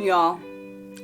Y'all,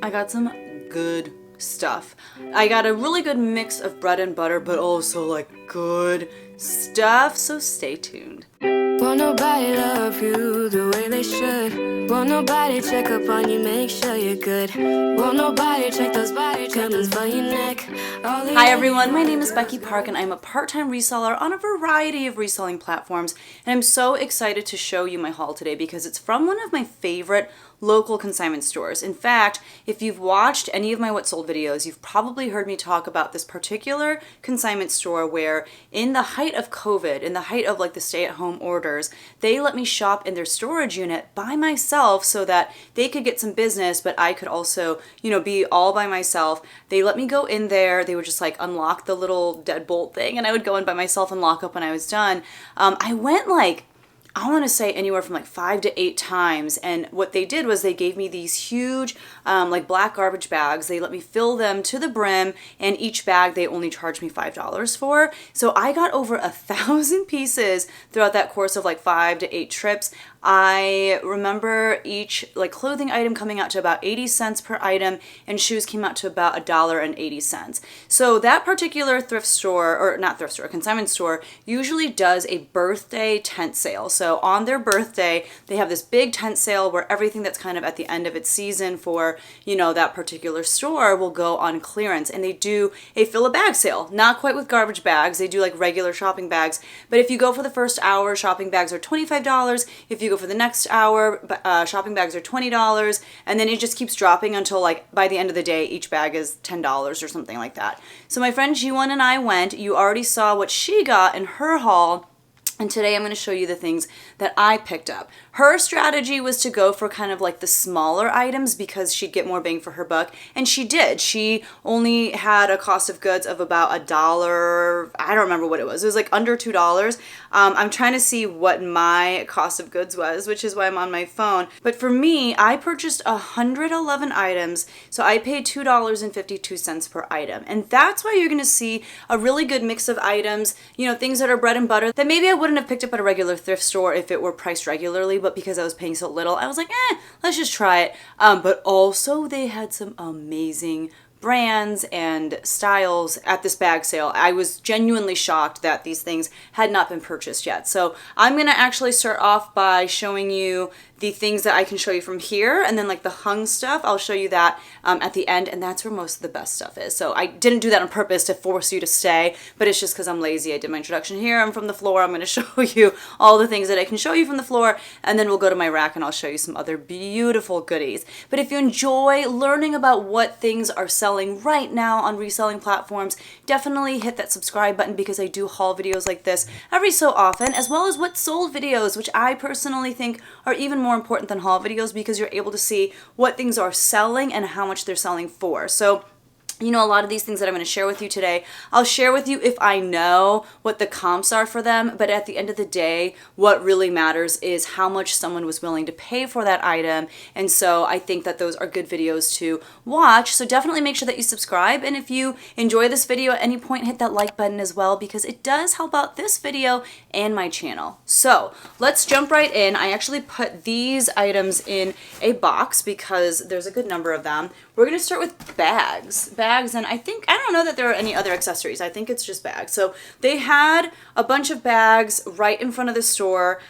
I got some good stuff. I got a really good mix of bread and butter, but also like good stuff, so stay tuned. Won't nobody love you the way they should. Won't nobody check up on you, make sure you're good. Won't nobody check those body tremors for your neck. Hi everyone, my name is Becky Park and I'm a part-time reseller on a variety of reselling platforms, and I'm so excited to show you my haul today because it's from one of my favorite local consignment stores. In fact, if you've watched any of my What Sold videos, you've probably heard me talk about this particular consignment store where in the height of COVID, in the height of like the stay-at-home orders, they let me shop in their storage unit by myself so that they could get some business, but I could also, be all by myself. They let me go in there. They would just like unlock the little deadbolt thing and I would go in by myself and lock up when I was done. I went I want to say anywhere from like 5 to 8 times. And what they did was they gave me these huge like black garbage bags. They let me fill them to the brim, and each bag they only charged me $5 for. So I got over 1,000 pieces throughout that course of like 5 to 8 trips. I remember each like clothing item coming out to about 80 cents per item, and shoes came out to about $1.80. So that particular thrift store, or not thrift store, consignment store, usually does a birthday tent sale. So on their birthday, they have this big tent sale where everything that's kind of at the end of its season for, that particular store will go on clearance. And they do a fill a bag sale, not quite with garbage bags. They do like regular shopping bags. But if you go for the first hour, shopping bags are $25. If you go for the next hour, shopping bags are $20. And then it just keeps dropping until like by the end of the day, each bag is $10 or something like that. So my friend G1 and I went. You already saw what she got in her haul. And today I'm going to show you the things that I picked up. Her strategy was to go for kind of like the smaller items because she'd get more bang for her buck. And she did. She only had a cost of goods of about $1. I don't remember what it was. It was like under $2. I'm trying to see what my cost of goods was, which is why I'm on my phone. But for me, I purchased 111 items. So I paid $2.52 per item. And that's why you're going to see a really good mix of items, things that are bread and butter that maybe I wouldn't have picked up at a regular thrift store if it were priced regularly, but because I was paying so little, I was like, let's just try it. But also they had some amazing brands and styles at this bag sale. I was genuinely shocked that these things had not been purchased yet. So I'm going to actually start off by showing you the things that I can show you from here, and then like the hung stuff, I'll show you that at the end, and that's where most of the best stuff is. So I didn't do that on purpose to force you to stay, but it's just because I'm lazy. I did my introduction here. I'm from the floor. I'm going to show you all the things that I can show you from the floor, and then we'll go to my rack and I'll show you some other beautiful goodies. But if you enjoy learning about what things are selling right now on reselling platforms, definitely hit that subscribe button because I do haul videos like this every so often, as well as what sold videos, which I personally think are even more important than haul videos because you're able to see what things are selling and how much they're selling for. So a lot of these things that I'm going to share with you today, I'll share with you if I know what the comps are for them, but at the end of the day, what really matters is how much someone was willing to pay for that item, and so I think that those are good videos to watch, so definitely make sure that you subscribe, and if you enjoy this video at any point, hit that like button as well, because it does help out this video and my channel. So, let's jump right in. I actually put these items in a box because there's a good number of them. We're going to start with bags, and I don't know that there are any other accessories. I think it's just bags. So they had a bunch of bags right in front of the store.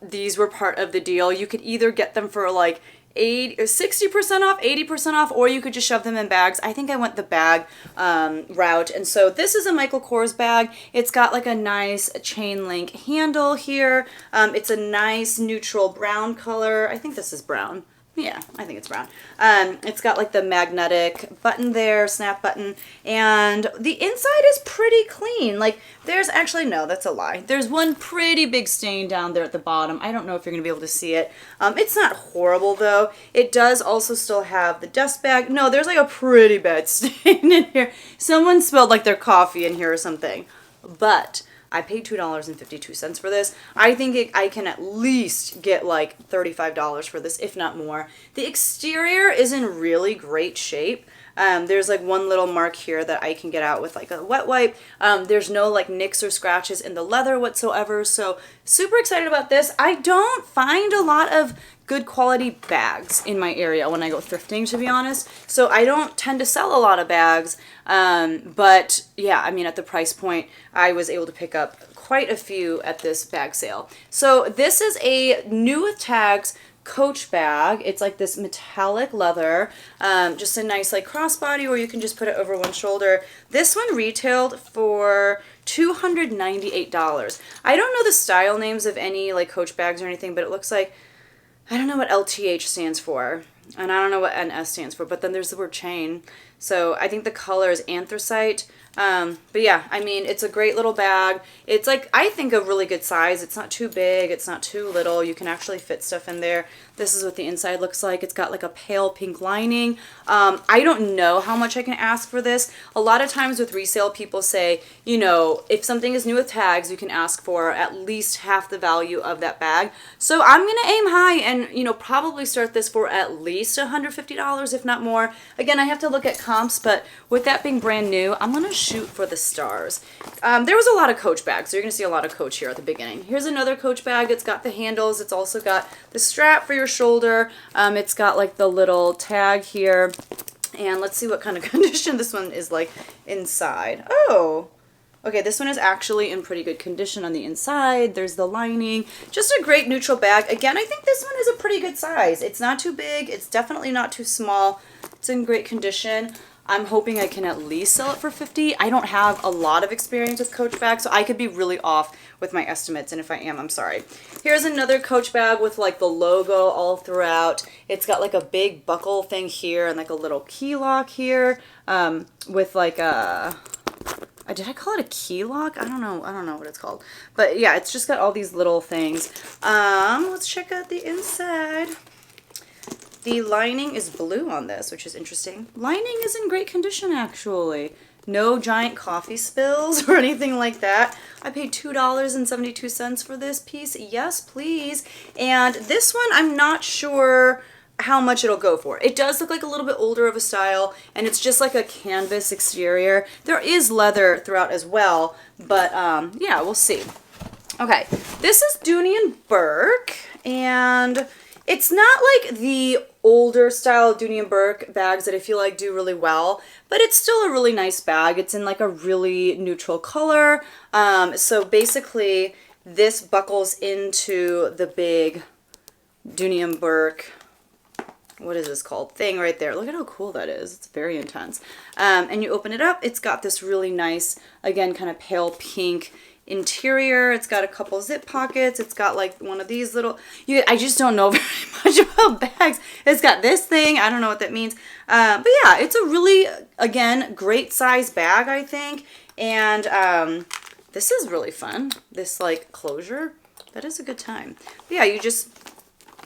These were part of the deal. You could either get them for like 60% off, 80% off, or you could just shove them in bags. I think I went the bag route. And so this is a Michael Kors bag. It's got like a nice chain link handle here. It's a nice neutral brown color. I think this is brown. Yeah, I think it's brown. It's got like the magnetic button there, snap button, and the inside is pretty clean. Like there's actually, no, that's a lie. There's one pretty big stain down there at the bottom. I don't know if you're gonna be able to see it. It's not horrible though. It does also still have the dust bag. No, there's like a pretty bad stain in here. Someone spilled like their coffee in here or something. But I paid $2.52 for this. I think I can at least get like $35 for this, if not more. The exterior is in really great shape. There's like one little mark here that I can get out with like a wet wipe. There's no like nicks or scratches in the leather whatsoever. So super excited about this. I don't find a lot of good quality bags in my area when I go thrifting, to be honest. So I don't tend to sell a lot of bags. But yeah, I mean, at the price point, I was able to pick up quite a few at this bag sale. So this is a new with tags Coach bag. It's like this metallic leather, just a nice like crossbody, or you can just put it over one shoulder. This one retailed for $298. I don't know the style names of any like Coach bags or anything, but it looks like, I don't know what LTH stands for, and I don't know what NS stands for, but then there's the word chain. So I think the color is anthracite. But yeah, I mean, it's a great little bag. It's like, I think a really good size. It's not too big. It's not too little. You can actually fit stuff in there. This is what the inside looks like. It's got like a pale pink lining. I don't know how much I can ask for this. A lot of times with resale, people say, you know, if something is new with tags, you can ask for at least half the value of that bag. So I'm going to aim high and, you know, probably start this for at least $150, if not more. Again, I have to look at comps, but with that being brand new, I'm going to shoot for the stars. There was a lot of Coach bags, so you're going to see a lot of Coach here at the beginning. Here's another Coach bag. It's got the handles. It's also got the strap for your shoulder. It's got like the little tag here. And let's see what kind of condition this one is like inside. Oh, okay, this one is actually in pretty good condition on the inside. There's the lining. Just a great neutral bag. Again, I think this one is a pretty good size. It's not too big. It's definitely not too small. It's in great condition. I'm hoping I can at least sell it for $50. I don't have a lot of experience with Coach bags, so I could be really off with my estimates, and if I am, I'm sorry. Here's another Coach bag with like the logo all throughout. It's got like a big buckle thing here and like a little key lock here, with like a, did I call it a key lock? I don't know what it's called. But yeah, it's just got all these little things. Let's check out the inside. The lining is blue on this, which is interesting. Lining is in great condition, actually. No giant coffee spills or anything like that. I paid $2.72 for this piece. Yes, please. And this one, I'm not sure how much it'll go for. It does look like a little bit older of a style, and it's just like a canvas exterior. There is leather throughout as well, but yeah, we'll see. Okay, this is Dooney & Burke, and it's not like the older style Dooney & Burke bags that I feel like do really well, but it's still a really nice bag. It's in like a really neutral color. So basically this buckles into the big Dooney & Burke, what is this called, thing right there. Look at how cool that is. It's very intense. And you open it up, it's got this really nice, again, kind of pale pink interior. It's got a couple zip pockets. It's got like one of these little, I just don't know very much about bags. It's got this thing. I don't know what that means. But yeah, it's a really, again, great size bag, I think. And this is really fun. This like closure, that is a good time. But yeah, you just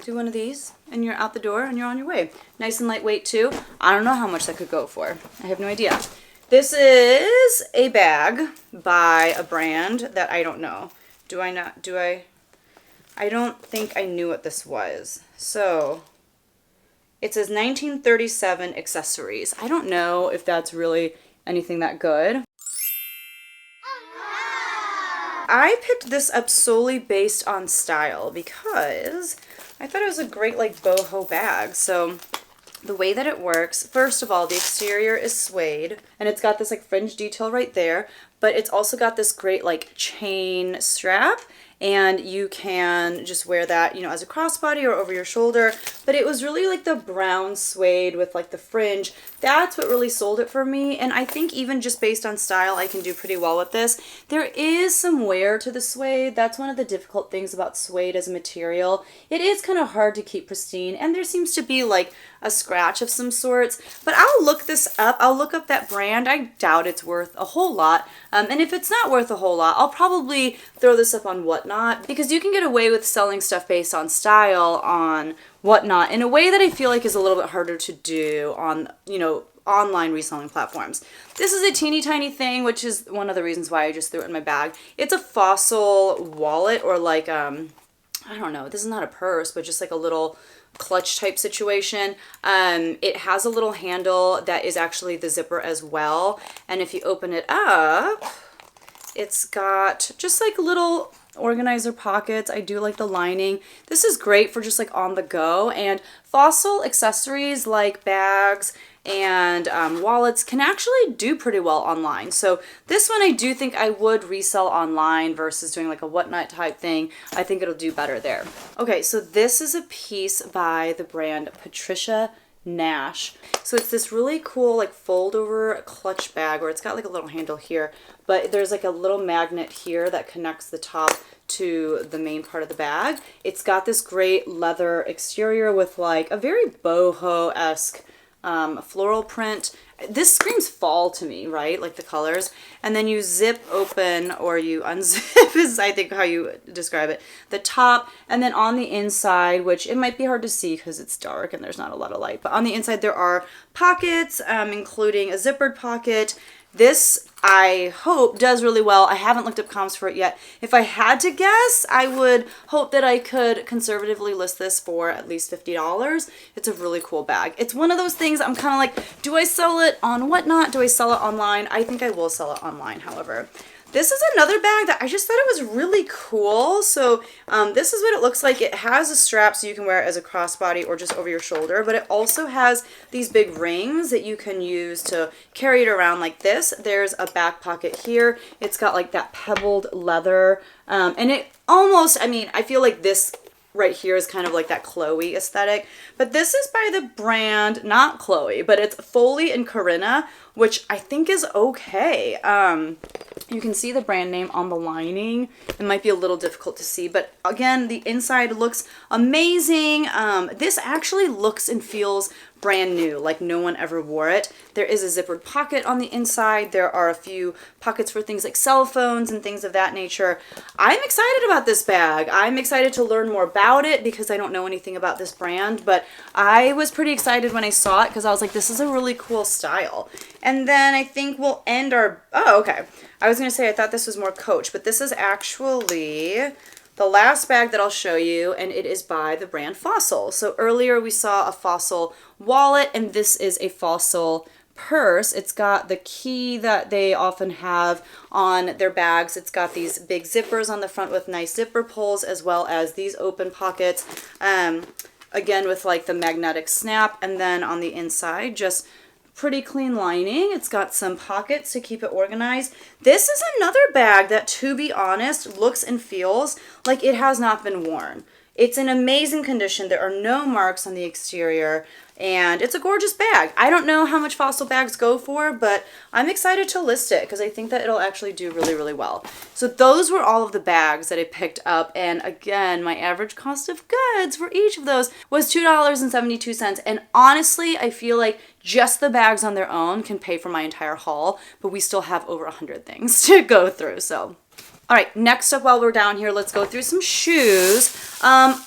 do one of these and you're out the door and you're on your way. Nice and lightweight too. I don't know how much that could go for. I have no idea. This is a bag by a brand that I don't know. I don't think I knew what this was. So it says 1937 accessories. I don't know if that's really anything that good. I picked this up solely based on style because I thought it was a great like boho bag. So the way that it works, first of all, the exterior is suede and it's got this like fringe detail right there, but it's also got this great like chain strap, and you can just wear that, you know, as a crossbody or over your shoulder. But it was really like the brown suede with like the fringe. That's what really sold it for me. And I think even just based on style, I can do pretty well with this. There is some wear to the suede. That's one of the difficult things about suede as a material. It is kind of hard to keep pristine, and there seems to be like a scratch of some sorts. But I'll look this up. I'll look up that brand. I doubt it's worth a whole lot. And if it's not worth a whole lot, I'll probably throw this up on Whatnot, because you can get away with selling stuff based on style on Whatnot in a way that I feel like is a little bit harder to do on, you know, online reselling platforms. This is a teeny tiny thing, which is one of the reasons why I just threw it in my bag. It's a Fossil wallet, or like, I don't know, this is not a purse, but just like a little clutch type situation. It has a little handle that is actually the zipper as well. And if you open it up, it's got just like little organizer pockets. I do like the lining. This is great for just like on the go, and Fossil accessories like bags and wallets can actually do pretty well online. So this one I do think I would resell online versus doing like a whatnot type thing. I think it'll do better there. Okay, so this is a piece by the brand Patricia Nash. So it's this really cool like fold over clutch bag, or it's got like a little handle here, but there's like a little magnet here that connects the top to the main part of the bag. It's got this great leather exterior with like a very boho-esque floral print. This screams fall to me, right? Like the colors. And then you zip open, or you unzip is I think how you describe it, the top. And then on the inside, which it might be hard to see because it's dark and there's not a lot of light, but on the inside there are pockets, including a zippered pocket. This, I hope, does really well. I haven't looked up comps for it yet. If I had to guess, I would hope that I could conservatively list this for at least $50. It's a really cool bag. It's one of those things I'm kind of like, do I sell it on whatnot? Do I sell it online? I think I will sell it online, however. This is another bag that I just thought it was really cool. So this is what it looks like. It has a strap so you can wear it as a crossbody or just over your shoulder, but it also has these big rings that you can use to carry it around like this. There's a back pocket here. It's got like that pebbled leather, and it almost, I mean, I feel like this right here is kind of like that Chloe aesthetic, but this is by the brand, not Chloe, but it's Foley and Corinna, which I think is okay. You can see the brand name on the lining. It might be a little difficult to see, but again, the inside looks amazing. This actually looks and feels brand new, like no one ever wore it. There is a zippered pocket on the inside. There are a few pockets for things like cell phones and things of that nature. I'm excited about this bag. I'm excited to learn more about it because I don't know anything about this brand, but I was pretty excited when I saw it because I was like, this is a really cool style. And then I think we'll end our, oh, okay. I was going to say I thought this was more Coach, but this is actually the last bag that I'll show you, and it is by the brand Fossil. So earlier we saw a Fossil wallet, and this is a Fossil purse. It's got the key that they often have on their bags. It's got these big zippers on the front with nice zipper pulls, as well as these open pockets, again with like the magnetic snap, and then on the inside just pretty clean lining. It's got some pockets to keep it organized. This is another bag that, to be honest, looks and feels like it has not been worn. It's in amazing condition. There are no marks on the exterior, and it's a gorgeous bag. I don't know how much Fossil bags go for, but I'm excited to list it because I think that it'll actually do really, really well. So those were all of the bags that I picked up, and again, my average cost of goods for each of those was $2.72, and honestly, I feel like just the bags on their own can pay for my entire haul, but we still have over 100 things to go through, so. All right, next up while we're down here, let's go through some shoes. I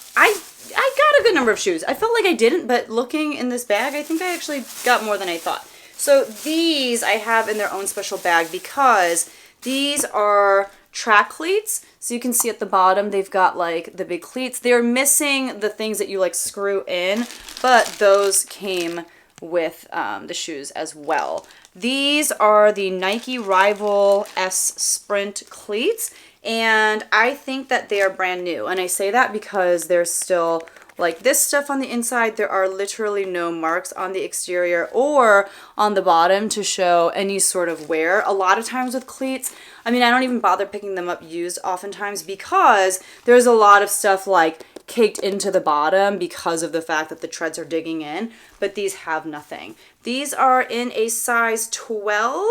got a good number of shoes. I felt like I didn't, but looking in this bag, I think I actually got more than I thought. So these I have in their own special bag because these are track cleats. So you can see at the bottom, they've got like the big cleats. They're missing the things that you like screw in, but those came with the shoes as well. These are the Nike Rival S Sprint cleats, and I think that they are brand new. And I say that because there's still like this stuff on the inside. There are literally no marks on the exterior or on the bottom to show any sort of wear. A lot of times with cleats, I mean, I don't even bother picking them up used oftentimes because there's a lot of stuff like caked into the bottom because of the fact that the treads are digging in, but these have nothing. These are in a size 12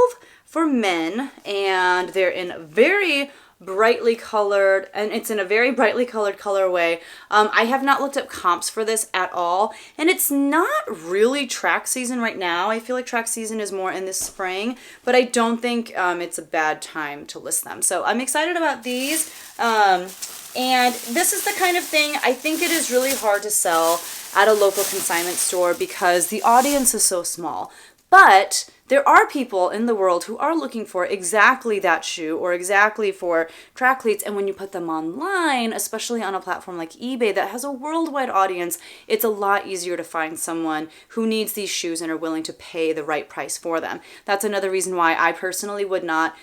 for men, and they're in very brightly colored, and it's in a very brightly colored colorway. I have not looked up comps for this at all, and it's not really track season right now. I feel like track season is more in the spring, but I don't think it's a bad time to list them. So I'm excited about these. And this is the kind of thing, I think it is really hard to sell at a local consignment store because the audience is so small. But there are people in the world who are looking for exactly that shoe or exactly for track cleats. And when you put them online, especially on a platform like eBay that has a worldwide audience, it's a lot easier to find someone who needs these shoes and are willing to pay the right price for them. That's another reason why I personally would not,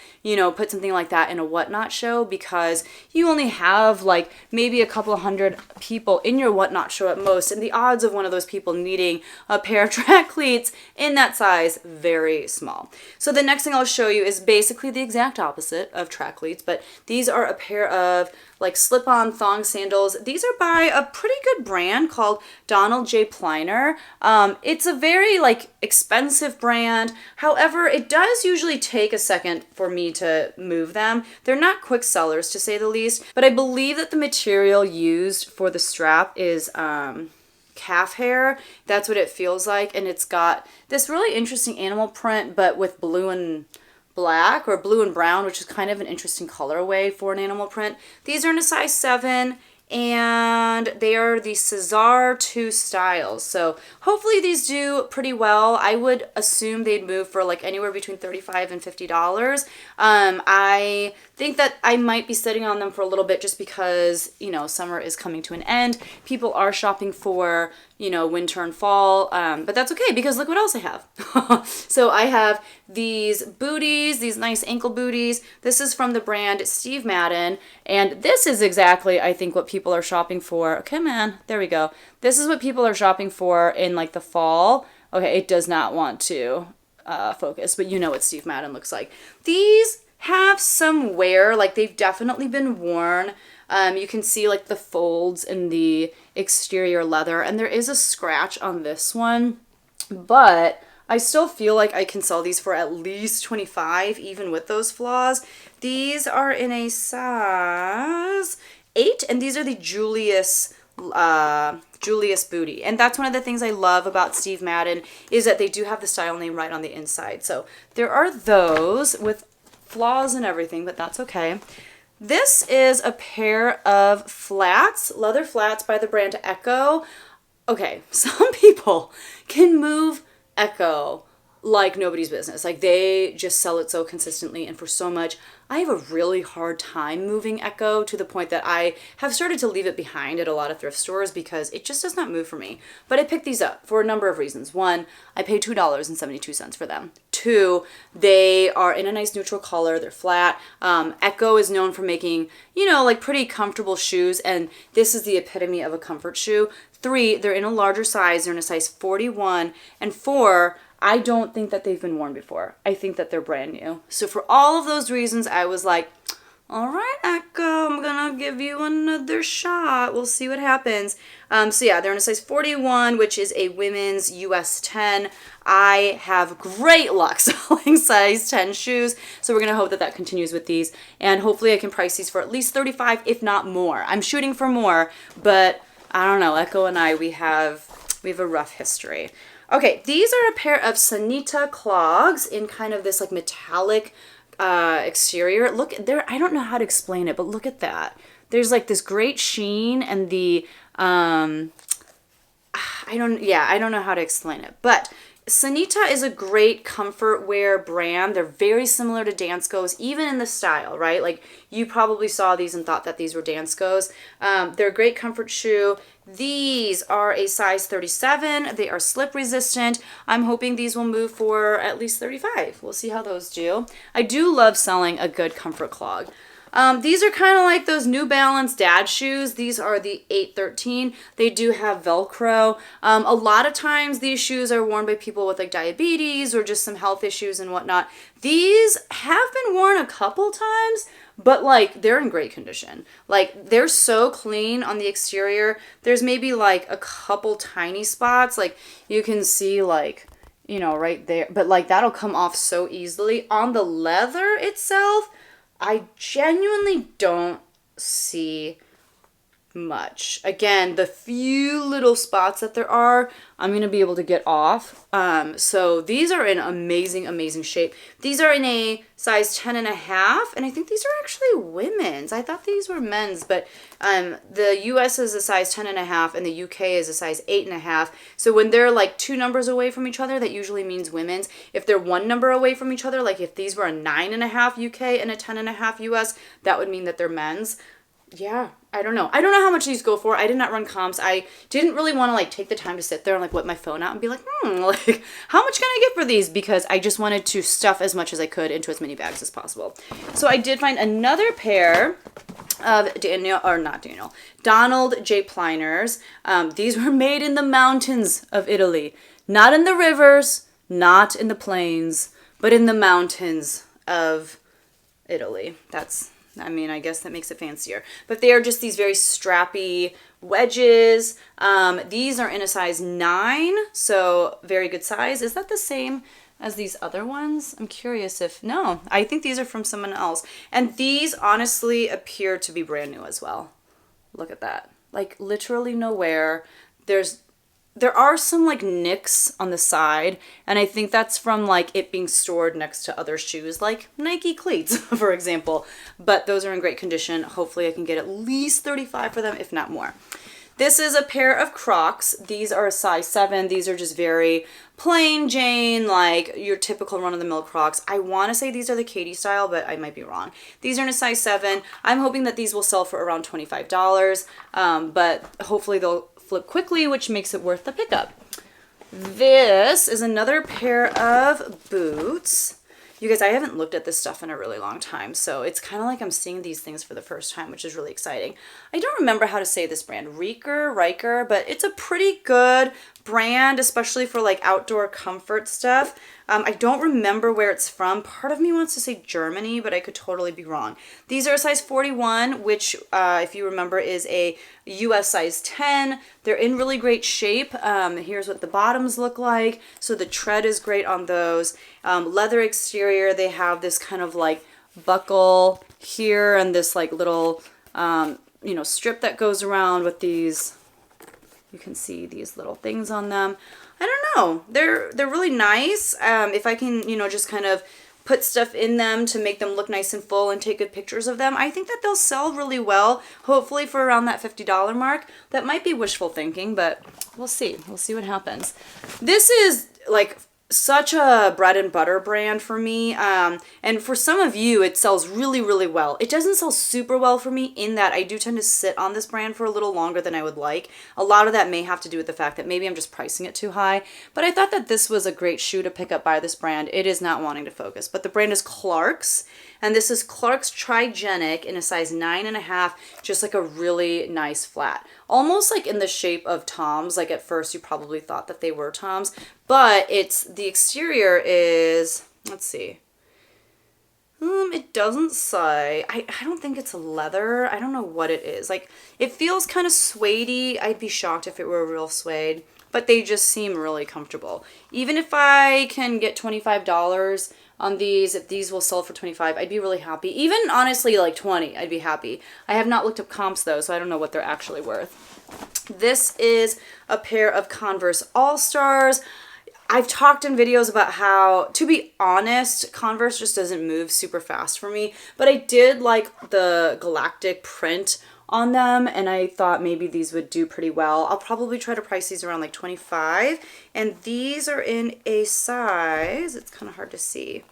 put something like that in a Whatnot show, because you only have like maybe a couple of hundred people in your Whatnot show at most, and the odds of one of those people needing a pair of track cleats in that size, very small. So the next thing I'll show you is basically the exact opposite of track cleats, but these are a pair of like slip-on thong sandals. These are by a pretty good brand called Donald J. Pliner. It's a very like expensive brand. However, it does usually take a second for me to move them. They're not quick sellers, to say the least, but I believe that the material used for the strap is calf hair. That's what it feels like, and it's got this really interesting animal print, but with blue and black, or blue and brown, which is kind of an interesting colorway for an animal print. These are in a size 7, and they are the Cesar 2 styles. So hopefully these do pretty well. I would assume they'd move for like anywhere between $35 and $50. I think that I might be sitting on them for a little bit just because, summer is coming to an end. People are shopping for, winter and fall, but that's okay because look what else I have. So I have these booties, these nice ankle booties. This is from the brand Steve Madden, and this is exactly, I think, what people are shopping for. Okay, man, there we go. This is what people are shopping for in like the fall. Okay, it does not want to focus, but you know what Steve Madden looks like. These have some wear, like they've definitely been worn. You can see like the folds in the exterior leather, and there is a scratch on this one, but I still feel like I can sell these for at least $25 even with those flaws. These are in a size 8, and these are the Julius booty, and that's one of the things I love about Steve Madden is that they do have the style name right on the inside. So there are those with flaws and everything, but that's okay. This is a pair of flats, leather flats by the brand Echo. Okay, some people can move Echo like nobody's business. Like they just sell it so consistently and for so much. I have a really hard time moving Echo to the point that I have started to leave it behind at a lot of thrift stores because it just does not move for me. But I picked these up for a number of reasons. One, I paid $2.72 for them. 2, they are in a nice neutral color. They're flat. Echo is known for making, like pretty comfortable shoes, and this is the epitome of a comfort shoe. 3, they're in a larger size. They're in a size 41. And 4, I don't think that they've been worn before. I think that they're brand new. So for all of those reasons, I was like, all right, Echo, I'm gonna give you another shot. We'll see what happens. So yeah, they're in a size 41, which is a women's US 10. I have great luck selling size 10 shoes, so we're gonna hope that that continues with these, and hopefully I can price these for at least $35, if not more. I'm shooting for more, but I don't know. Echo and I, we have a rough history. Okay, these are a pair of Sanita clogs in kind of this like metallic exterior. Look there, I don't know how to explain it, but look at that. There's like this great sheen, and the I don't know how to explain it, but Sanita is a great comfort wear brand. They're very similar to Dansko's, even in the style, right? Like you probably saw these and thought that these were Dansko's. They're a great comfort shoe. These are a size 37. They are slip resistant. I'm hoping these will move for at least $35. We'll see how those do. I do love selling a good comfort clog. These are kind of like those New Balance dad shoes. These are the 813. They do have Velcro. A lot of times these shoes are worn by people with like diabetes or just some health issues and whatnot. These have been worn a couple times, but like they're in great condition. Like they're so clean on the exterior. There's maybe like a couple tiny spots. Like you can see like, right there, but like that'll come off so easily. On the leather itself, I genuinely don't see much. Again, the few little spots that there are, I'm going to be able to get off. So these are in amazing, amazing shape. These are in a size 10 and a half, and I think these are actually women's. I thought these were men's, but the US is a size 10 and a half, and the UK is a size 8 and a half. So when they're like 2 numbers away from each other, that usually means women's. If they're 1 number away from each other, like if these were a 9 and a half UK and a 10 and a half US, that would mean that they're men's. Yeah, I don't know. I don't know how much these go for. I did not run comps. I didn't really want to like take the time to sit there and like whip my phone out and be like, like how much can I get for these? Because I just wanted to stuff as much as I could into as many bags as possible. So I did find another pair of Donald J. Pleiners. These were made in the mountains of Italy, not in the rivers, not in the plains, but in the mountains of Italy. I guess that makes it fancier. But they are just these very strappy wedges. These are in a size 9, so very good size. Is that the same as these other ones? I'm curious if... No, I think these are from someone else. And these honestly appear to be brand new as well. Look at that. Like literally no wear. There are some like nicks on the side, and I think that's from like it being stored next to other shoes like Nike cleats, for example. But those are in great condition. Hopefully I can get at least 35 for them, if not more. This is a pair of Crocs. These are a size 7. These are just very plain Jane, like your typical run-of-the-mill Crocs. I want to say these are the Katie style, but I might be wrong. These are in a size 7. I'm hoping that these will sell for around $25, but hopefully they'll flip quickly, which makes it worth the pickup. This is another pair of boots. You guys, I haven't looked at this stuff in a really long time, so it's kind of like I'm seeing these things for the first time, which is really exciting. I don't remember how to say this brand, Riker, but it's a pretty good brand, especially for like outdoor comfort stuff. I don't remember where it's from. Part of me wants to say Germany, but I could totally be wrong. These are a size 41, which if you remember is a US size 10. They're in really great shape. Here's what the bottoms look like. So the tread is great on those. Leather exterior, they have this kind of like buckle here and this like little, strip that goes around with these. You can see these little things on them. I don't know. They're really nice. If I can, just kind of put stuff in them to make them look nice and full and take good pictures of them, I think that they'll sell really well, hopefully for around that $50 mark. That might be wishful thinking, but we'll see. We'll see what happens. This is like such a bread and butter brand for me, and for some of you it sells really, really well. It doesn't sell super well for me in that I do tend to sit on this brand for a little longer than I would like. A lot of that may have to do with the fact that maybe I'm just pricing it too high, but I thought that this was a great shoe to pick up by this brand. It is not wanting to focus, but the brand is Clarks, and this is Clarks Trigenic in a size 9.5, just like a really nice flat. Almost like in the shape of Toms. Like at first you probably thought that they were Toms, but the exterior is, let's see. It doesn't say. I don't think it's leather. I don't know what it is. Like it feels kind of suede-y. I'd be shocked if it were real suede, but they just seem really comfortable. Even if I can get $25 on these, if these will sell for $25, I'd be really happy. Even honestly like $20, I'd be happy. I have not looked up comps though, so I don't know what they're actually worth. This is a pair of Converse All-Stars. I've talked in videos about how, to be honest, Converse just doesn't move super fast for me, but I did like the galactic print on them, and I thought maybe these would do pretty well. I'll probably try to price these around like $25, and these are in a size, it's kind of hard to see.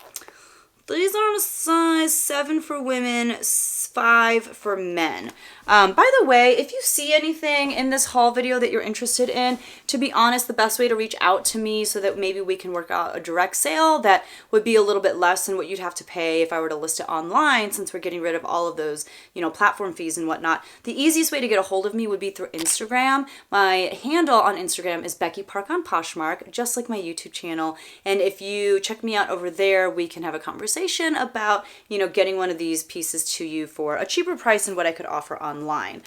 These are in a size 7 for women, 5 for men. By the way, if you see anything in this haul video that you're interested in, to be honest, the best way to reach out to me so that maybe we can work out a direct sale that would be a little bit less than what you'd have to pay if I were to list it online, since we're getting rid of all of those, platform fees and whatnot. The easiest way to get a hold of me would be through Instagram. My handle on Instagram is Becky Park on Poshmark, just like my YouTube channel. And if you check me out over there, we can have a conversation about, getting one of these pieces to you for a cheaper price than what I could offer online.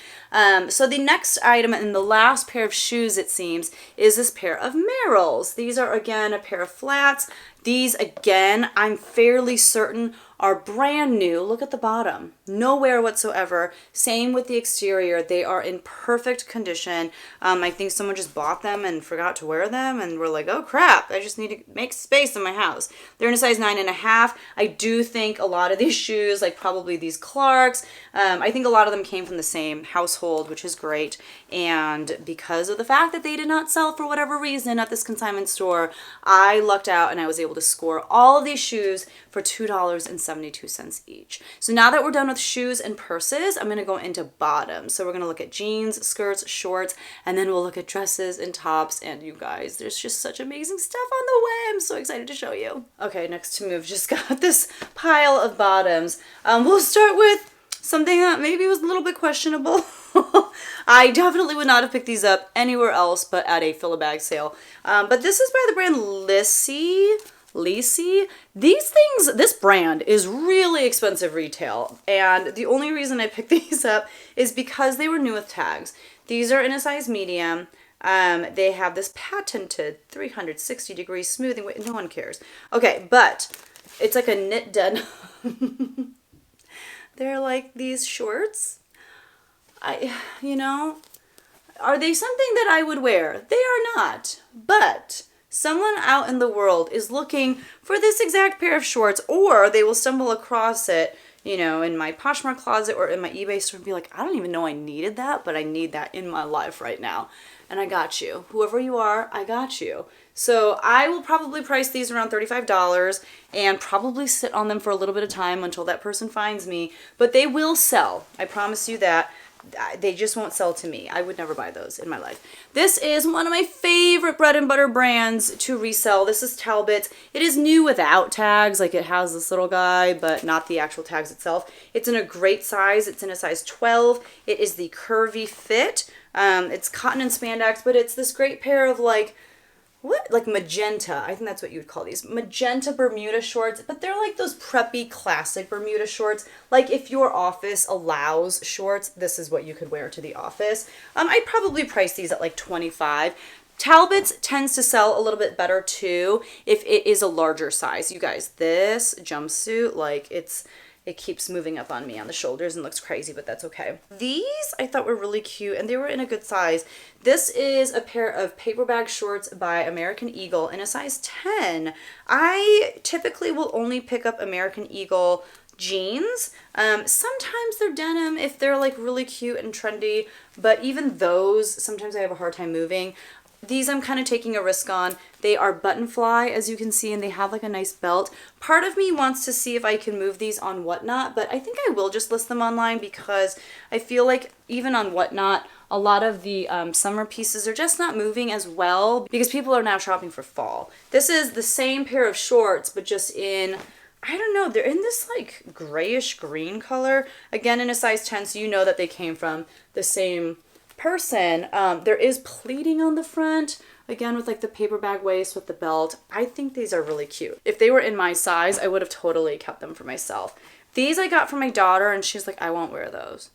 So the next item and the last pair of shoes, it seems, is this pair of Merrells. These are, again, a pair of flats. These, again, I'm fairly certain are brand new. Look at the bottom. No wear whatsoever. Same with the exterior. They are in perfect condition. I think someone just bought them and forgot to wear them and were like, oh crap, I just need to make space in my house. They're in a size 9.5. I do think a lot of these shoes, like probably these Clarks, I think a lot of them came from the same household, which is great. And because of the fact that they did not sell for whatever reason at this consignment store, I lucked out and I was able to score all of these shoes for $2.72 each. So now that we're done with shoes and purses, I'm going to go into bottoms. So we're going to look at jeans, skirts, shorts, and then we'll look at dresses and tops. And you guys, there's just such amazing stuff on the way. I'm so excited to show you. Okay, next to move, just got this pile of bottoms. We'll start with something that maybe was a little bit questionable. I definitely would not have picked these up anywhere else but at a fill-a-bag sale. But this is by the brand Lacey. These things, this brand is really expensive retail. And the only reason I picked these up is because they were new with tags. These are in a size medium. They have this patented 360-degree smoothing. Wait, no one cares. Okay, but it's like a knit denim. They're like these shorts. Are they something that I would wear? They are not. But someone out in the world is looking for this exact pair of shorts, or they will stumble across it, in my Poshmark closet or in my eBay store and be like, I don't even know I needed that, but I need that in my life right now. And I got you. Whoever you are, I got you. So I will probably price these around $35 and probably sit on them for a little bit of time until that person finds me. But they will sell. I promise you that. They just won't sell to me. I would never buy those in my life. This is one of my favorite bread and butter brands to resell. This is Talbot's. It is new without tags. Like, it has this little guy, but not the actual tags itself. It's in a great size. It's in a size 12. It is the curvy fit. It's cotton and spandex, but it's this great pair of like magenta. I think that's what you would call these. Magenta Bermuda shorts, but they're like those preppy classic Bermuda shorts. Like if your office allows shorts, this is what you could wear to the office. I'd probably price these at like $25. Talbot's tends to sell a little bit better too if it is a larger size. You guys, this jumpsuit, like it keeps moving up on me on the shoulders and looks crazy, but that's okay. These I thought were really cute and they were in a good size. This is a pair of paper bag shorts by American Eagle in a size 10. I typically will only pick up American Eagle jeans. Sometimes they're denim if they're like really cute and trendy, but even those, sometimes I have a hard time moving. These I'm kind of taking a risk on. They are button fly, as you can see, and they have like a nice belt. Part of me wants to see if I can move these on Whatnot, but I think I will just list them online because I feel like even on Whatnot, a lot of the summer pieces are just not moving as well because people are now shopping for fall. This is the same pair of shorts, but just in, I don't know, they're in this like grayish green color. Again, in a size 10, so you know that they came from the same person. There is pleating on the front, again with like the paper bag waist with the belt. I think these are really cute. If they were in my size, I would have totally kept them for myself. These I got for my daughter and she's like, I won't wear those.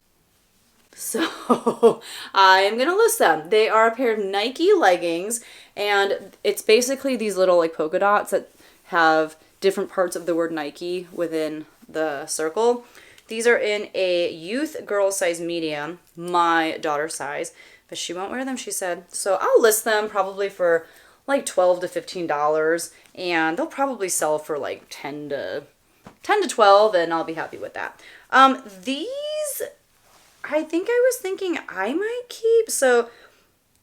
So I am gonna list them. They are a pair of Nike leggings and it's basically these little like polka dots that have different parts of the word Nike within the circle. These are in a youth girl size medium, my daughter's size, but she won't wear them, she said. So I'll list them probably for like $12 to $15 and they'll probably sell for like 10 to 12 and I'll be happy with that. These, I think I was thinking I might keep, so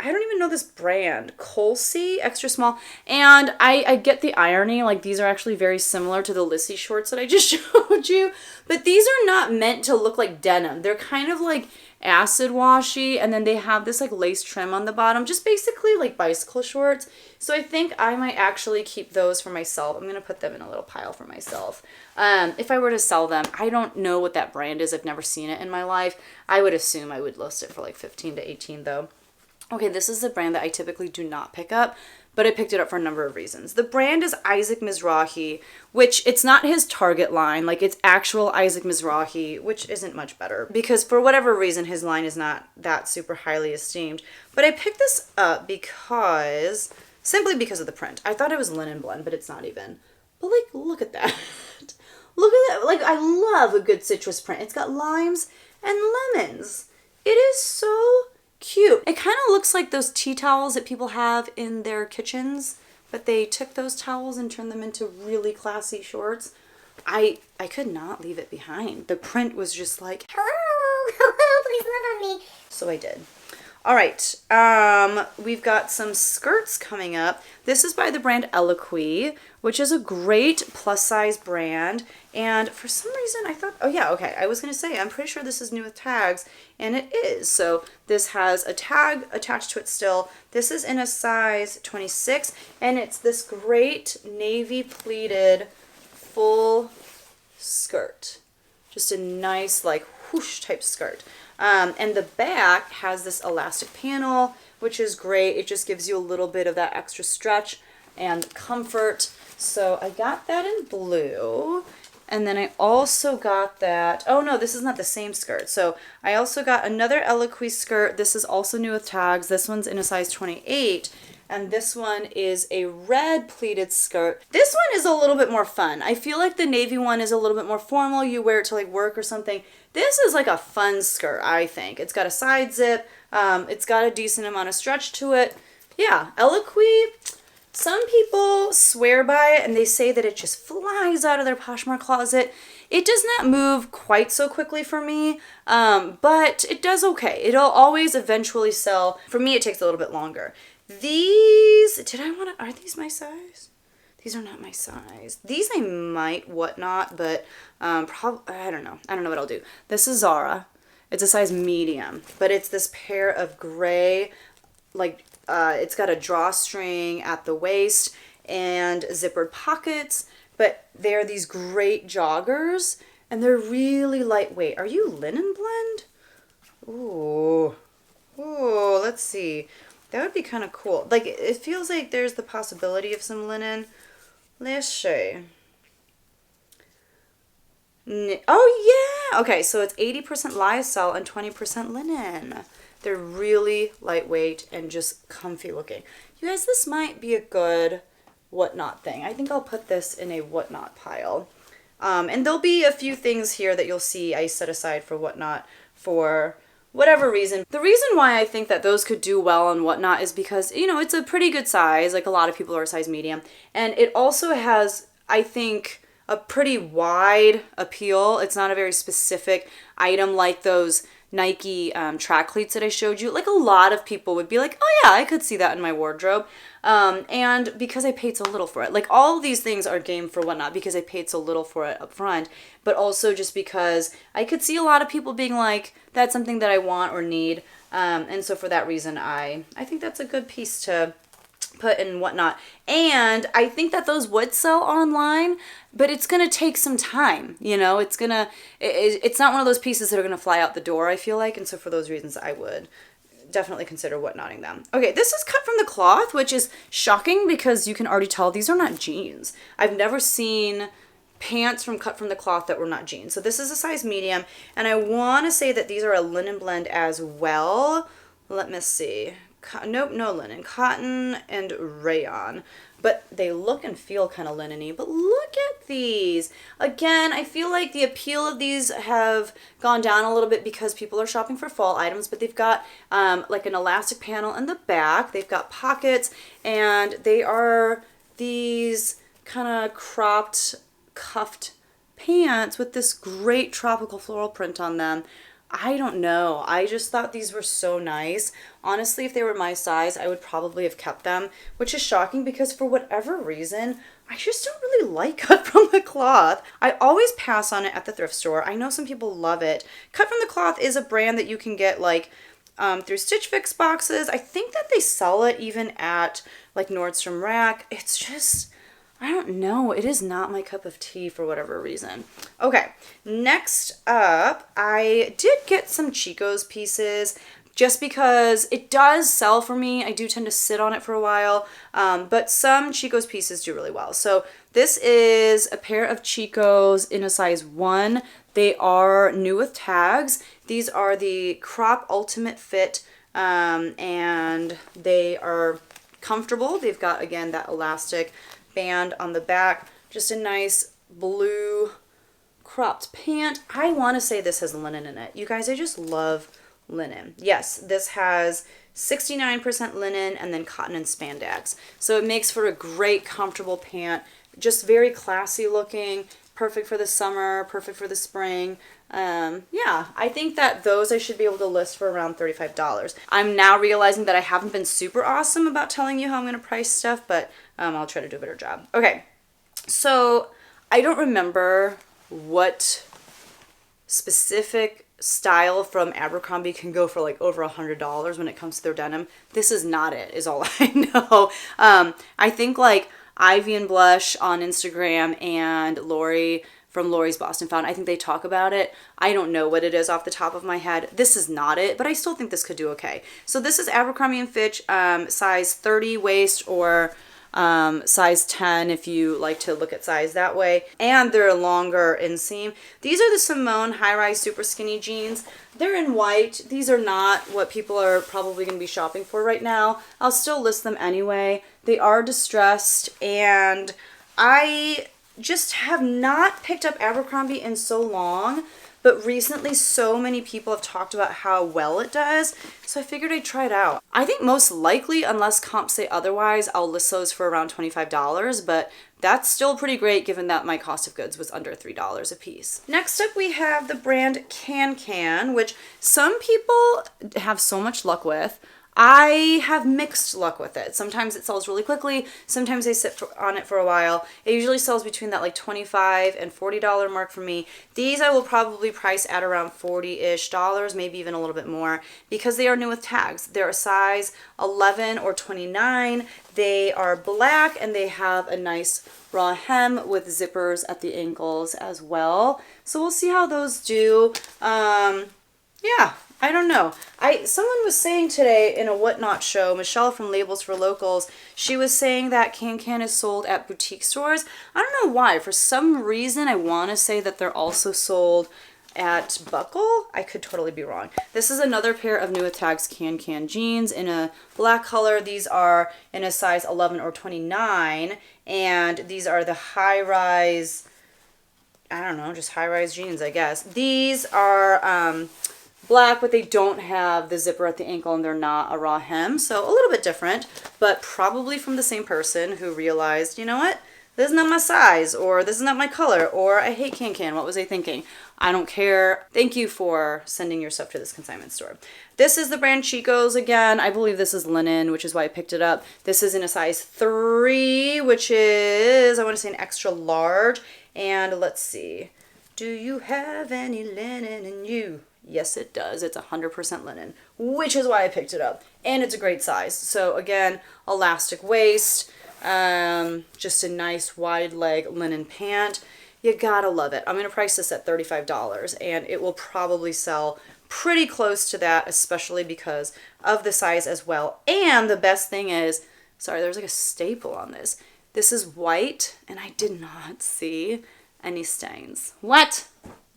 I don't even know this brand, Colsey, extra small. And I get the irony, like these are actually very similar to the Lissy shorts that I just showed you, but these are not meant to look like denim. They're kind of like acid washy, and then they have this like lace trim on the bottom, just basically like bicycle shorts. So I think I might actually keep those for myself. I'm gonna put them in a little pile for myself. If I were to sell them, I don't know what that brand is. I've never seen it in my life. I would assume I would list it for like 15 to 18 though. Okay, this is a brand that I typically do not pick up, but I picked it up for a number of reasons. The brand is Isaac Mizrahi, which it's not his Target line, like it's actual Isaac Mizrahi, which isn't much better because for whatever reason, his line is not that super highly esteemed. But I picked this up simply because of the print. I thought it was linen blend, but it's not even. But like, look at that. Look at that. Like, I love a good citrus print. It's got limes and lemons. It is so cute. It kind of looks like those tea towels that people have in their kitchens, but they took those towels and turned them into really classy shorts. I could not leave it behind. The print was just like, hello, please love on me. So I did. All right, we've got some skirts coming up. This is by the brand Eloquii, which is a great plus size brand. And for some reason I thought, oh yeah, okay, I was gonna say, I'm pretty sure this is new with tags, and it is. So this has a tag attached to it still. This is in a size 26, and it's this great navy pleated full skirt. Just a nice like whoosh type skirt. And the back has this elastic panel, which is great. It just gives you a little bit of that extra stretch and comfort. So I got that in blue. And then I also got that, oh no, this is not the same skirt. So I also got another Eloquii skirt. This is also new with tags. This one's in a size 28. And this one is a red pleated skirt. This one is a little bit more fun. I feel like the navy one is a little bit more formal. You wear it to like work or something. This is like a fun skirt, I think. It's got a side zip. It's got a decent amount of stretch to it. Yeah, Eloquii, some people swear by it and they say that it just flies out of their Poshmark closet. It does not move quite so quickly for me, but it does okay. It'll always eventually sell. For me, it takes a little bit longer. These, are these my size? These are not my size. These I might whatnot, but probably, I don't know. I don't know what I'll do. This is Zara. It's a size medium, but it's this pair of gray, like, it's got a drawstring at the waist and zippered pockets, but they're these great joggers, and they're really lightweight. Are you linen blend? Ooh, let's see. That would be kind of cool. Like, it feels like there's the possibility of some linen. Let's see. Oh, yeah. Okay, so it's 80% lyocell and 20% linen. They're really lightweight and just comfy looking. You guys, this might be a good whatnot thing. I think I'll put this in a whatnot pile. And there'll be a few things here that you'll see I set aside for whatnot for whatever reason. The reason why I think that those could do well and whatnot is because, you know, it's a pretty good size. Like, a lot of people are a size medium. And it also has, I think, a pretty wide appeal. It's not a very specific item like those Nike track cleats that I showed you. Like, a lot of people would be like, oh yeah, I could see that in my wardrobe. And because I paid so little for it. Like, all these things are game for whatnot because I paid so little for it up front, but also just because I could see a lot of people being like, that's something that I want or need. And so for that reason, I think that's a good piece to put in whatnot. And I think that those would sell online, but it's going to take some time, you know, it's not one of those pieces that are going to fly out the door, I feel like. And so for those reasons, I would definitely consider whatnotting them. Okay, this is cut from the cloth, which is shocking because you can already tell these are not jeans. I've never seen pants cut from the cloth that were not jeans. So this is a size medium, and I want to say that these are a linen blend as well. Let me see. Nope, no linen. Cotton and rayon. But they look and feel kind of linen-y. But look at these. Again, I feel like the appeal of these have gone down a little bit because people are shopping for fall items. But they've got like an elastic panel in the back. They've got pockets. And they are these kind of cropped, cuffed pants with this great tropical floral print on them. I don't know. I just thought these were so nice. Honestly, if they were my size, I would probably have kept them, which is shocking because for whatever reason, I just don't really like cut from the cloth. I always pass on it at the thrift store. I know some people love it. Cut from the cloth is a brand that you can get like through Stitch Fix boxes. I think that they sell it even at like Nordstrom Rack. It's just, I don't know. It is not my cup of tea for whatever reason. Okay, next up, I did get some Chico's pieces just because it does sell for me. I do tend to sit on it for a while, but some Chico's pieces do really well. So this is a pair of Chico's in a size 1. They are new with tags. These are the Crop Ultimate Fit, and they are comfortable. They've got, again, that elastic band on the back, just a nice blue cropped pant. I want to say this has linen in it. You guys, I just love linen. Yes, this has 69% linen and then cotton and spandex. So it makes for a great, comfortable pant. Just very classy looking, perfect for the summer, perfect for the spring. Yeah, I think that those I should be able to list for around $35. I'm now realizing that I haven't been super awesome about telling you how I'm going to price stuff, but I'll try to do a better job. Okay, so I don't remember what specific style from Abercrombie can go for like over $100 when it comes to their denim. This is not it, is all I know. I think like Ivy and Blush on Instagram and Lori from Lori's Boston Found, I think they talk about it. I don't know what it is off the top of my head. This is not it, but I still think this could do okay. So this is Abercrombie & Fitch, size 30 waist or size 10 if you like to look at size that way, and they're longer inseam. These are the Simone high-rise super skinny jeans. They're in white. These are not what people are probably going to be shopping for right now. I'll still list them anyway. They are distressed, and I just have not picked up Abercrombie in so long, but recently so many people have talked about how well it does, so I figured I'd try it out. I think most likely, unless comps say otherwise, I'll list those for around $25, but that's still pretty great given that my cost of goods was under $3 a piece. Next up we have the brand Can, which some people have so much luck with. I have mixed luck with it. Sometimes it sells really quickly. Sometimes they sit on it for a while. It usually sells between that like $25 and $40 mark for me. These I will probably price at around $40-ish, maybe even a little bit more, because they are new with tags. They're a size 11 or 29. They are black and they have a nice raw hem with zippers at the ankles as well. So we'll see how those do. Yeah. I don't know. Someone was saying today in a Whatnot show, Michelle from Labels for Locals, she was saying that Can is sold at boutique stores. I don't know why. For some reason, I want to say that they're also sold at Buckle. I could totally be wrong. This is another pair of new with tags Can jeans in a black color. These are in a size 11 or 29, and these are the high-rise, I don't know, just high-rise jeans, I guess. These are black, but they don't have the zipper at the ankle and they're not a raw hem. So a little bit different, but probably from the same person who realized, you know what? This is not my size, or this is not my color, or I hate Can. What was I thinking? I don't care. Thank you for sending your stuff to this consignment store. This is the brand Chico's again. I believe this is linen, which is why I picked it up. This is in a size 3, which is, I want to say, an extra large. And let's see. Do you have any linen in you? Yes, it does. It's 100% linen, which is why I picked it up. And it's a great size. So again, elastic waist, just a nice wide leg linen pant. You gotta love it. I'm going to price this at $35, and it will probably sell pretty close to that, especially because of the size as well. And the best thing is, sorry, there's like a staple on this. This is white, and I did not see any stains. What?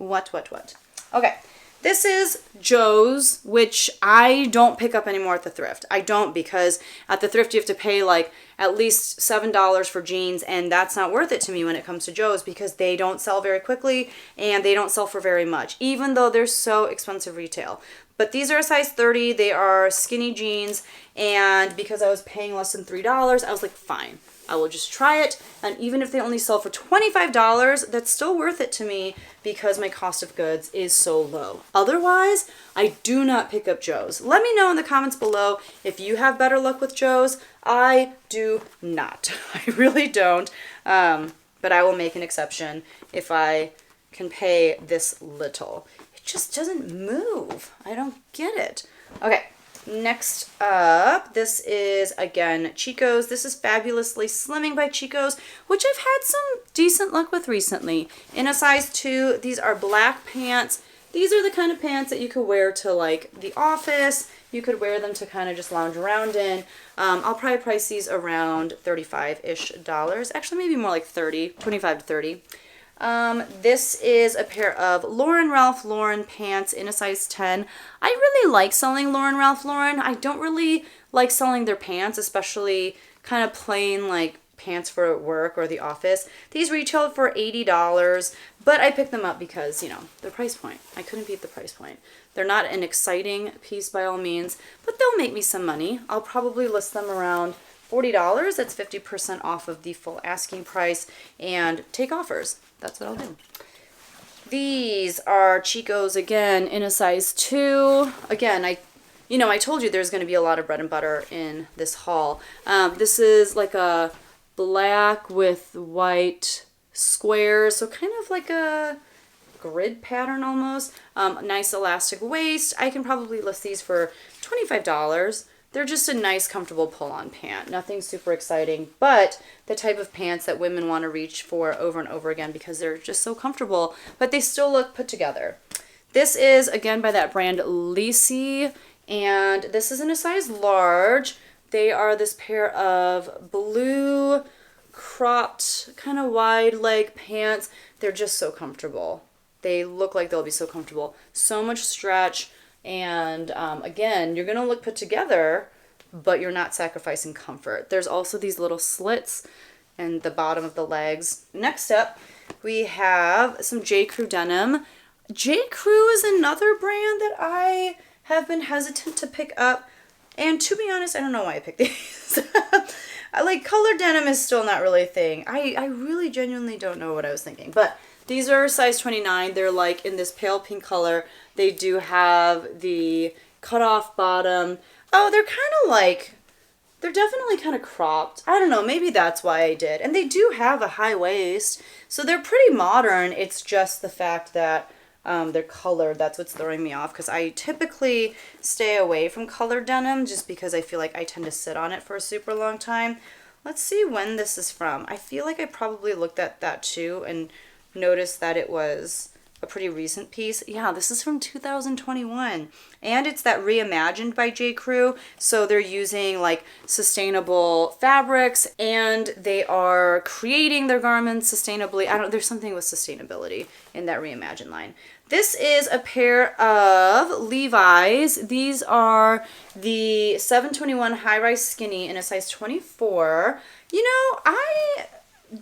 Okay. This is Joe's, which I don't pick up anymore at the thrift. I don't, because at the thrift you have to pay like at least $7 for jeans, and that's not worth it to me when it comes to Joe's, because they don't sell very quickly and they don't sell for very much, even though they're so expensive retail. But these are a size 30. They are skinny jeans, and because I was paying less than $3, I was like, fine, I will just try it. And even if they only sell for $25, that's still worth it to me because my cost of goods is so low. Otherwise, I do not pick up Joe's. Let me know in the comments below if you have better luck with Joe's. I do not. I really don't. But I will make an exception if I can pay this little. It just doesn't move. I don't get it. Okay. Next up, this is, again, Chico's. This is Fabulously Slimming by Chico's, which I've had some decent luck with recently. In a size 2, these are black pants. These are the kind of pants that you could wear to, like, the office. You could wear them to kind of just lounge around in. I'll probably price these around $35-ish. Actually, maybe more like 25 to 30. This is a pair of Ralph Lauren pants in a size 10. I really like selling Ralph Lauren. I don't really like selling their pants, especially kind of plain like pants for work or the office. These retailed for $80, but I picked them up because, you know, the price point. I couldn't beat the price point. They're not an exciting piece by all means, but they'll make me some money. I'll probably list them around $40. That's 50% off of the full asking price, and take offers. That's what I'll do. These are Chico's again in a size 2. Again, I told you there's going to be a lot of bread and butter in this haul. This is like a black with white squares, so kind of like a grid pattern almost. Nice elastic waist. I can probably list these for $25. They're just a nice, comfortable pull-on pant. Nothing super exciting, but the type of pants that women want to reach for over and over again because they're just so comfortable, but they still look put together. This is, again, by that brand Lacey, and this is in a size large. They are this pair of blue, cropped, kind of wide leg pants. They're just so comfortable. They look like they'll be so comfortable. So much stretch. And again, you're going to look put together, but you're not sacrificing comfort. There's also these little slits in the bottom of the legs. Next up, we have some J. Crew denim. J. Crew is another brand that I have been hesitant to pick up. And to be honest, I don't know why I picked these. Like, color denim is still not really a thing. I really genuinely don't know what I was thinking. But these are size 29. They're like in this pale pink color. They do have the cutoff bottom. Oh, they're kind of like, they're definitely kind of cropped. I don't know, maybe that's why I did. And they do have a high waist, so they're pretty modern. It's just the fact that they're colored. That's what's throwing me off, because I typically stay away from colored denim just because I feel like I tend to sit on it for a super long time. Let's see when this is from. I feel like I probably looked at that too and noticed that it was a pretty recent piece. Yeah, this is from 2021. And it's that reimagined by J. Crew. So they're using like sustainable fabrics, and they are creating their garments sustainably. There's something with sustainability in that reimagined line. This is a pair of Levi's. These are the 721 high-rise skinny in a size 24. You know, I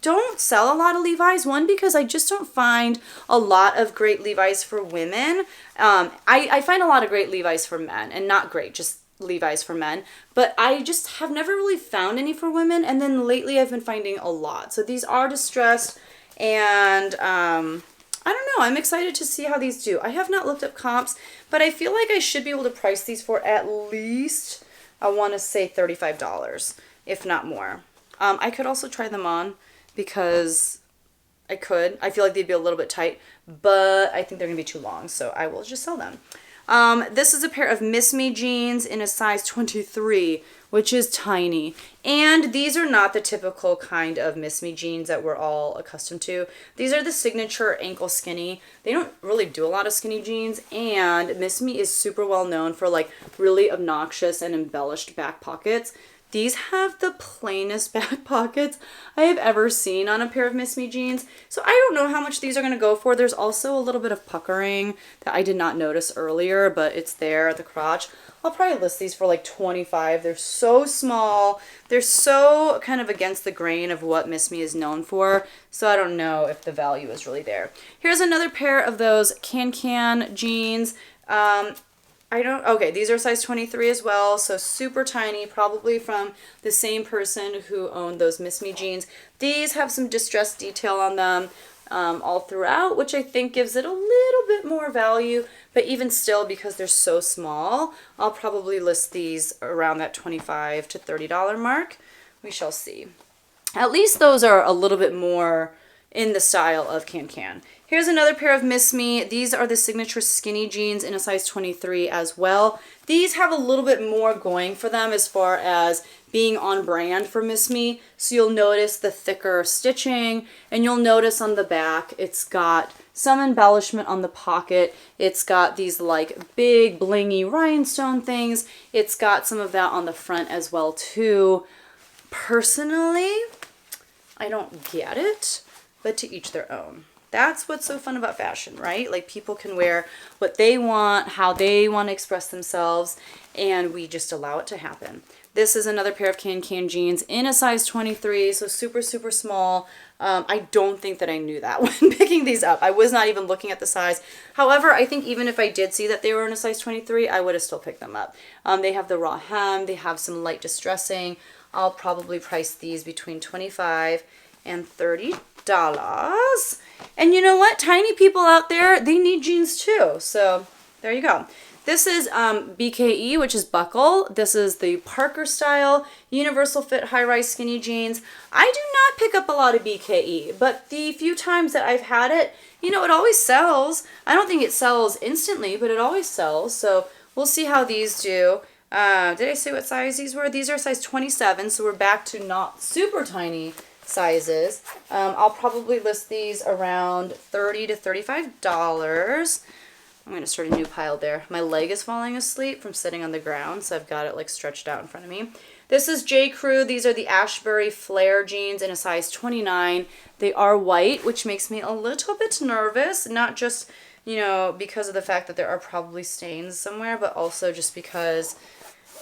don't sell a lot of Levi's. One, because I just don't find a lot of great Levi's for women. I find a lot of great Levi's for men, and not great, just Levi's for men. But I just have never really found any for women, and then lately I've been finding a lot. So these are distressed, and I don't know. I'm excited to see how these do. I have not looked up comps, but I feel like I should be able to price these for at least, I want to say $35, if not more. I could also try them on, because I feel like they'd be a little bit tight, but I think they're going to be too long, so I will just sell them. This is a pair of Miss Me jeans in a size 23, which is tiny. And these are not the typical kind of Miss Me jeans that we're all accustomed to. These are the signature ankle skinny. They don't really do a lot of skinny jeans, and Miss Me is super well known for like really obnoxious and embellished back pockets. These have the plainest back pockets I have ever seen on a pair of Miss Me jeans. So I don't know how much these are going to go for. There's also a little bit of puckering that I did not notice earlier, but it's there at the crotch. I'll probably list these for like $25. They're so small. They're so kind of against the grain of what Miss Me is known for. So I don't know if the value is really there. Here's another pair of those Can jeans. Okay, these are size 23 as well, so super tiny, probably from the same person who owned those Miss Me jeans. These have some distressed detail on them all throughout, which I think gives it a little bit more value, but even still, because they're so small, I'll probably list these around that $25 to $30 mark. We shall see. At least those are a little bit more in the style of Can. Here's another pair of Miss Me. These are the signature skinny jeans in a size 23 as well. These have a little bit more going for them as far as being on brand for Miss Me. So you'll notice the thicker stitching, and you'll notice on the back it's got some embellishment on the pocket. It's got these like big blingy rhinestone things. It's got some of that on the front as well too. Personally, I don't get it, but to each their own. That's what's so fun about fashion, right? Like, people can wear what they want, how they want to express themselves, and we just allow it to happen. This is another pair of Can jeans in a size 23, so super, super small. I don't think that I knew that when picking these up. I was not even looking at the size. However, I think even if I did see that they were in a size 23, I would have still picked them up. They have the raw hem. They have some light distressing. I'll probably price these between $25 and $30. And you know what? Tiny people out there, they need jeans too. So there you go. This is BKE, which is buckle. This is the Parker style universal fit high-rise skinny jeans. I do not pick up a lot of BKE, but the few times that I've had it, you know, it always sells. I don't think it sells instantly, but it always sells. So we'll see how these do. Did I say what size these were? These are size 27, so we're back to not super tiny sizes. I'll probably list these around $30 to $35. I'm going to start a new pile there. My leg is falling asleep from sitting on the ground, so I've got it like stretched out in front of me. This is J. Crew. These are the Ashbury Flare jeans in a size 29. They are white, which makes me a little bit nervous, not just, you know, because of the fact that there are probably stains somewhere, but also just because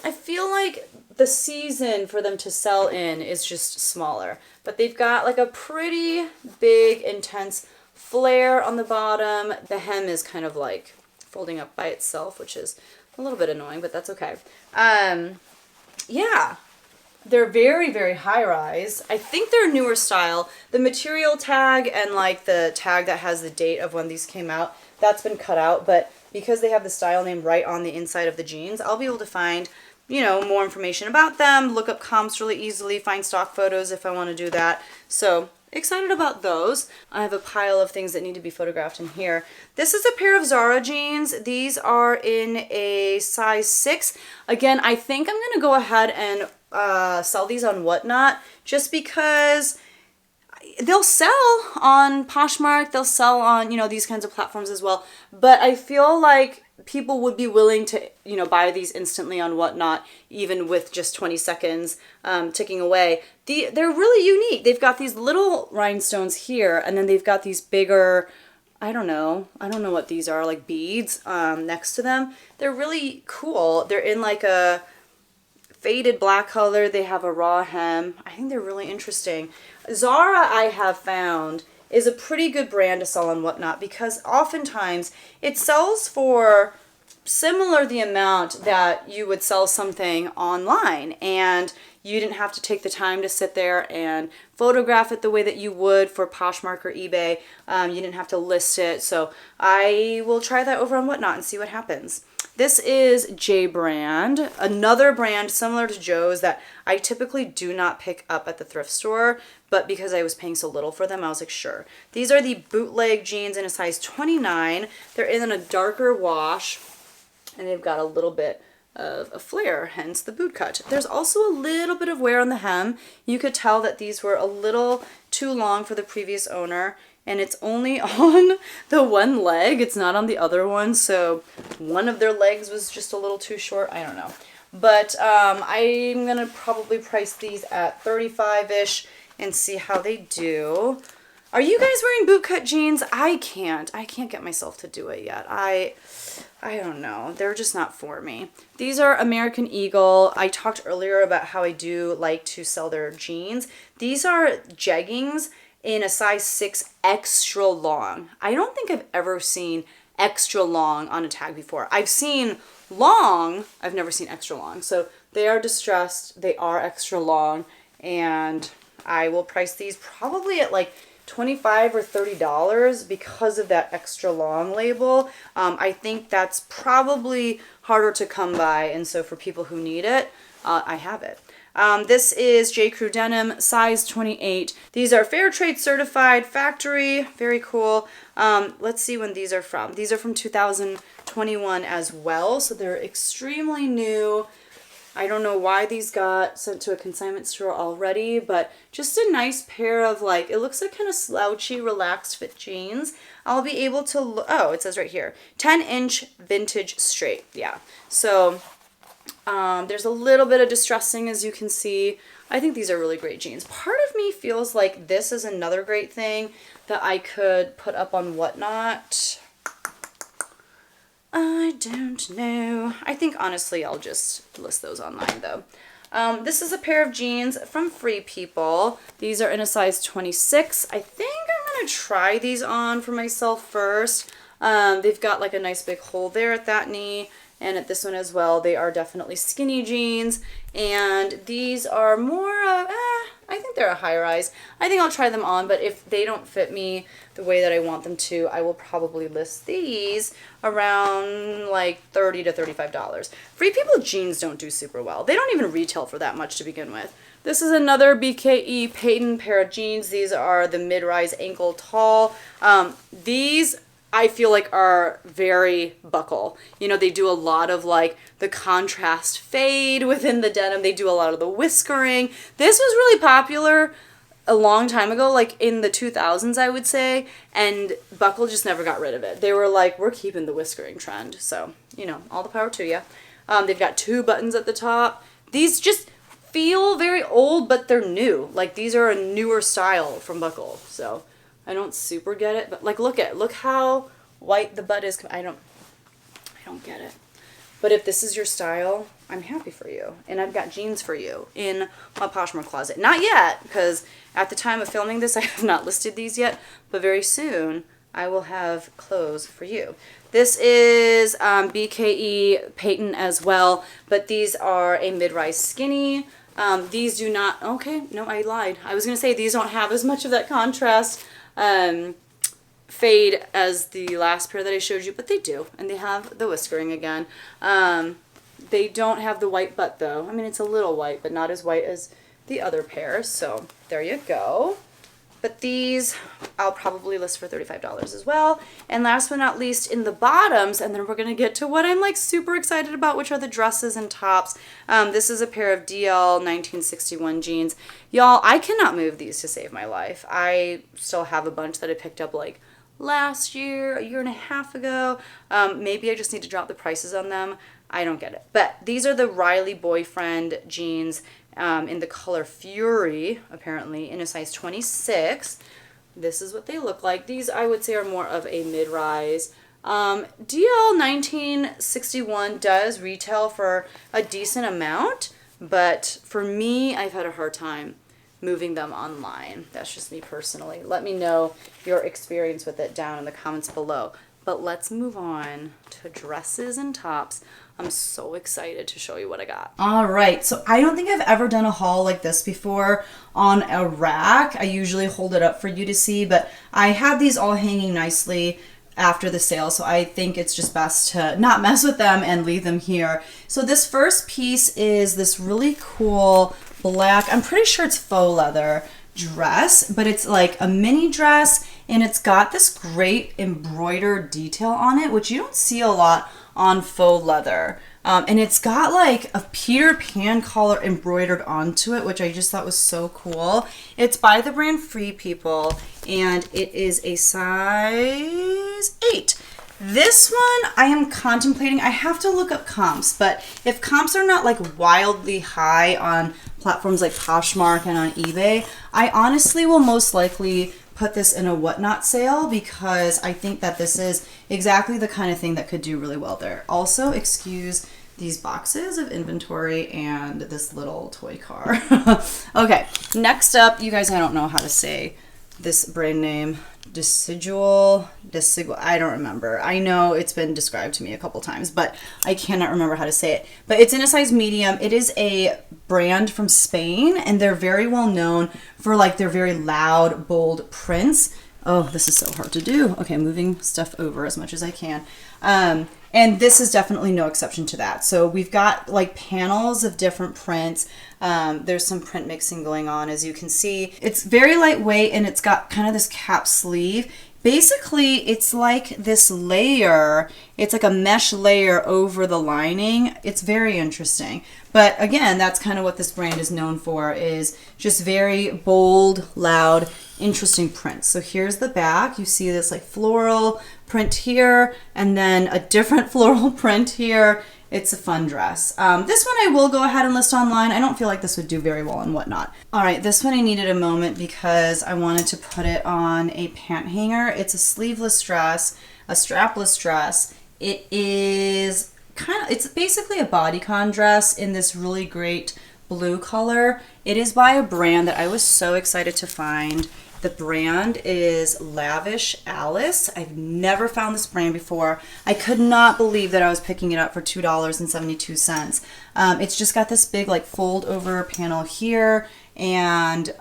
I feel like the season for them to sell in is just smaller. But they've got like a pretty big, intense flare on the bottom. The hem is kind of like folding up by itself, which is a little bit annoying, but that's okay. Yeah, they're very, very high rise. I think they're a newer style. The material tag and like the tag that has the date of when these came out, that's been cut out, but because they have the style name right on the inside of the jeans, I'll be able to find, you know, more information about them, look up comps really easily, find stock photos if I want to do that. So excited about those. I have a pile of things that need to be photographed in here. This is a pair of Zara jeans. These are in a size 6. Again, I think I'm going to go ahead and sell these on Whatnot just because they'll sell on Poshmark. They'll sell on, you know, these kinds of platforms as well. But I feel like people would be willing to, you know, buy these instantly on Whatnot, even with just 20 seconds ticking away. They're really unique. They've got these little rhinestones here, and then they've got these bigger, I don't know what these are, like beads next to them. They're really cool. They're in like a faded black color. They have a raw hem. I think they're really interesting. Zara, I have found, is a pretty good brand to sell on Whatnot because oftentimes it sells for similar the amount that you would sell something online, and you didn't have to take the time to sit there and photograph it the way that you would for Poshmark or eBay. You didn't have to list it. So I will try that over on Whatnot and see what happens. This is J Brand, another brand similar to Joe's that I typically do not pick up at the thrift store, but because I was paying so little for them, I was like, sure. These are the bootleg jeans in a size 29. They're in a darker wash, and they've got a little bit of a flare, hence the boot cut. There's also a little bit of wear on the hem. You could tell that these were a little too long for the previous owner, and it's only on the one leg. It's not on the other one, so one of their legs was just a little too short. I don't know. But I'm going to probably price these at 35-ish and see how they do. Are you guys wearing bootcut jeans? I can't get myself to do it yet. I don't know. They're just not for me. These are American Eagle. I talked earlier about how I do like to sell their jeans. These are jeggings in a size 6 extra long. I don't think I've ever seen extra long on a tag before. I've seen long, I've never seen extra long. So they are distressed, they are extra long, and I will price these probably at like $25 or $30 because of that extra long label. I think that's probably harder to come by, and so for people who need it, I have it. This is J. Crew denim, size 28. These are fair trade certified, factory, very cool. Let's see when these are from. These are from 2021 as well, so they're extremely new. I don't know why these got sent to a consignment store already, but just a nice pair of, like, it looks like kind of slouchy, relaxed fit jeans. I'll be able to, oh, it says right here, 10-inch vintage straight. Yeah, so there's a little bit of distressing, as you can see. I think these are really great jeans. Part of me feels like this is another great thing that I could put up on Whatnot. I don't know. I think honestly I'll just list those online though. This is a pair of jeans from Free People. These are in a size 26. I think I'm going to try these on for myself first. They've got like a nice big hole there at that knee and at this one as well. They are definitely skinny jeans, and these are more of, I think they're a high rise. I think I'll try them on, but if they don't fit me the way that I want them to, I will probably list these around like $30 to $35. Free People jeans don't do super well. They don't even retail for that much to begin with. This is another BKE Peyton pair of jeans. These are the mid-rise ankle tall. These I feel like are very buckle. You know, they do a lot of like the contrast fade within the denim. They do a lot of the whiskering. This was really popular a long time ago, like in the 2000s, I would say, and buckle just never got rid of it. They were like, we're keeping the whiskering trend. So, you know, all the power to you. They've got 2 buttons at the top. These just feel very old, but they're new. Like these are a newer style from buckle. So I don't super get it, but like look how white the butt is. I don't get it. But if this is your style, I'm happy for you. And I've got jeans for you in my Poshmark closet. Not yet, because at the time of filming this, I have not listed these yet, but very soon I will have clothes for you. This is BKE Peyton as well, but these are a mid-rise skinny. These do not, okay, no, I lied. I was going to say these don't have as much of that contrast fade as the last pair that I showed you, but they do, and they have the whiskering again. They don't have the white butt though. I mean, it's a little white, but not as white as the other pair, so there you go. But these I'll probably list for $35 as well. And last but not least, in the bottoms, and then we're going to get to what I'm like super excited about, which are the dresses and tops. This is a pair of DL 1961 jeans. Y'all, I cannot move these to save my life. I still have a bunch that I picked up like last year, a year and a half ago. Maybe I just need to drop the prices on them. I don't get it. But these are the Riley Boyfriend jeans in the color Fury, apparently, in a size 26. This is what they look like. These, I would say, are more of a mid-rise. DL 1961 does retail for a decent amount, but for me, I've had a hard time moving them online. That's just me personally. Let me know your experience with it down in the comments below. But let's move on to dresses and tops. I'm so excited to show you what I got. All right, so I don't think I've ever done a haul like this before on a rack. I usually hold it up for you to see, but I have these all hanging nicely after the sale, so I think it's just best to not mess with them and leave them here. So this first piece is this really cool black, I'm pretty sure it's faux leather dress, but it's like a mini dress, and it's got this great embroidered detail on it, which you don't see a lot on faux leather. And it's got like a Peter Pan collar embroidered onto it, which I just thought was so cool. It's by the brand Free People, and it is a size 8. This one I am contemplating. I have to look up comps, but if comps are not like wildly high on platforms like Poshmark and on eBay, I honestly will most likely put this in a whatnot sale, because I think that this is exactly the kind of thing that could do really well there. Also, excuse these boxes of inventory and this little toy car. Okay, next up, you guys, I don't know how to say this brand name. Decidual, I don't remember. I know it's been described to me a couple times, but I cannot remember how to say it. But it's in a size medium. It is a brand from Spain, and they're very well known for like their very loud, bold prints. Oh, this is so hard to do. Okay, moving stuff over as much as I can. And this is definitely no exception to that. So we've got like panels of different prints. There's some print mixing going on, as you can see. It's very lightweight, and it's got kind of this cap sleeve. Basically, it's like this layer. It's like a mesh layer over the lining. It's very interesting. But again, that's kind of what this brand is known for, is just very bold, loud, interesting prints. So here's the back. You see this like floral print here, and then a different floral print here. It's a fun dress. This one I will go ahead and list online. I don't feel like this would do very well and whatnot. All right, this one I needed a moment because I wanted to put it on a pant hanger. It's a sleeveless dress, a strapless dress. It is it's basically a bodycon dress in this really great blue color. It is by a brand that I was so excited to find. The brand is Lavish Alice. I've never found this brand before. I could not believe that I was picking it up for $2.72. It's just got this big like fold over panel here, and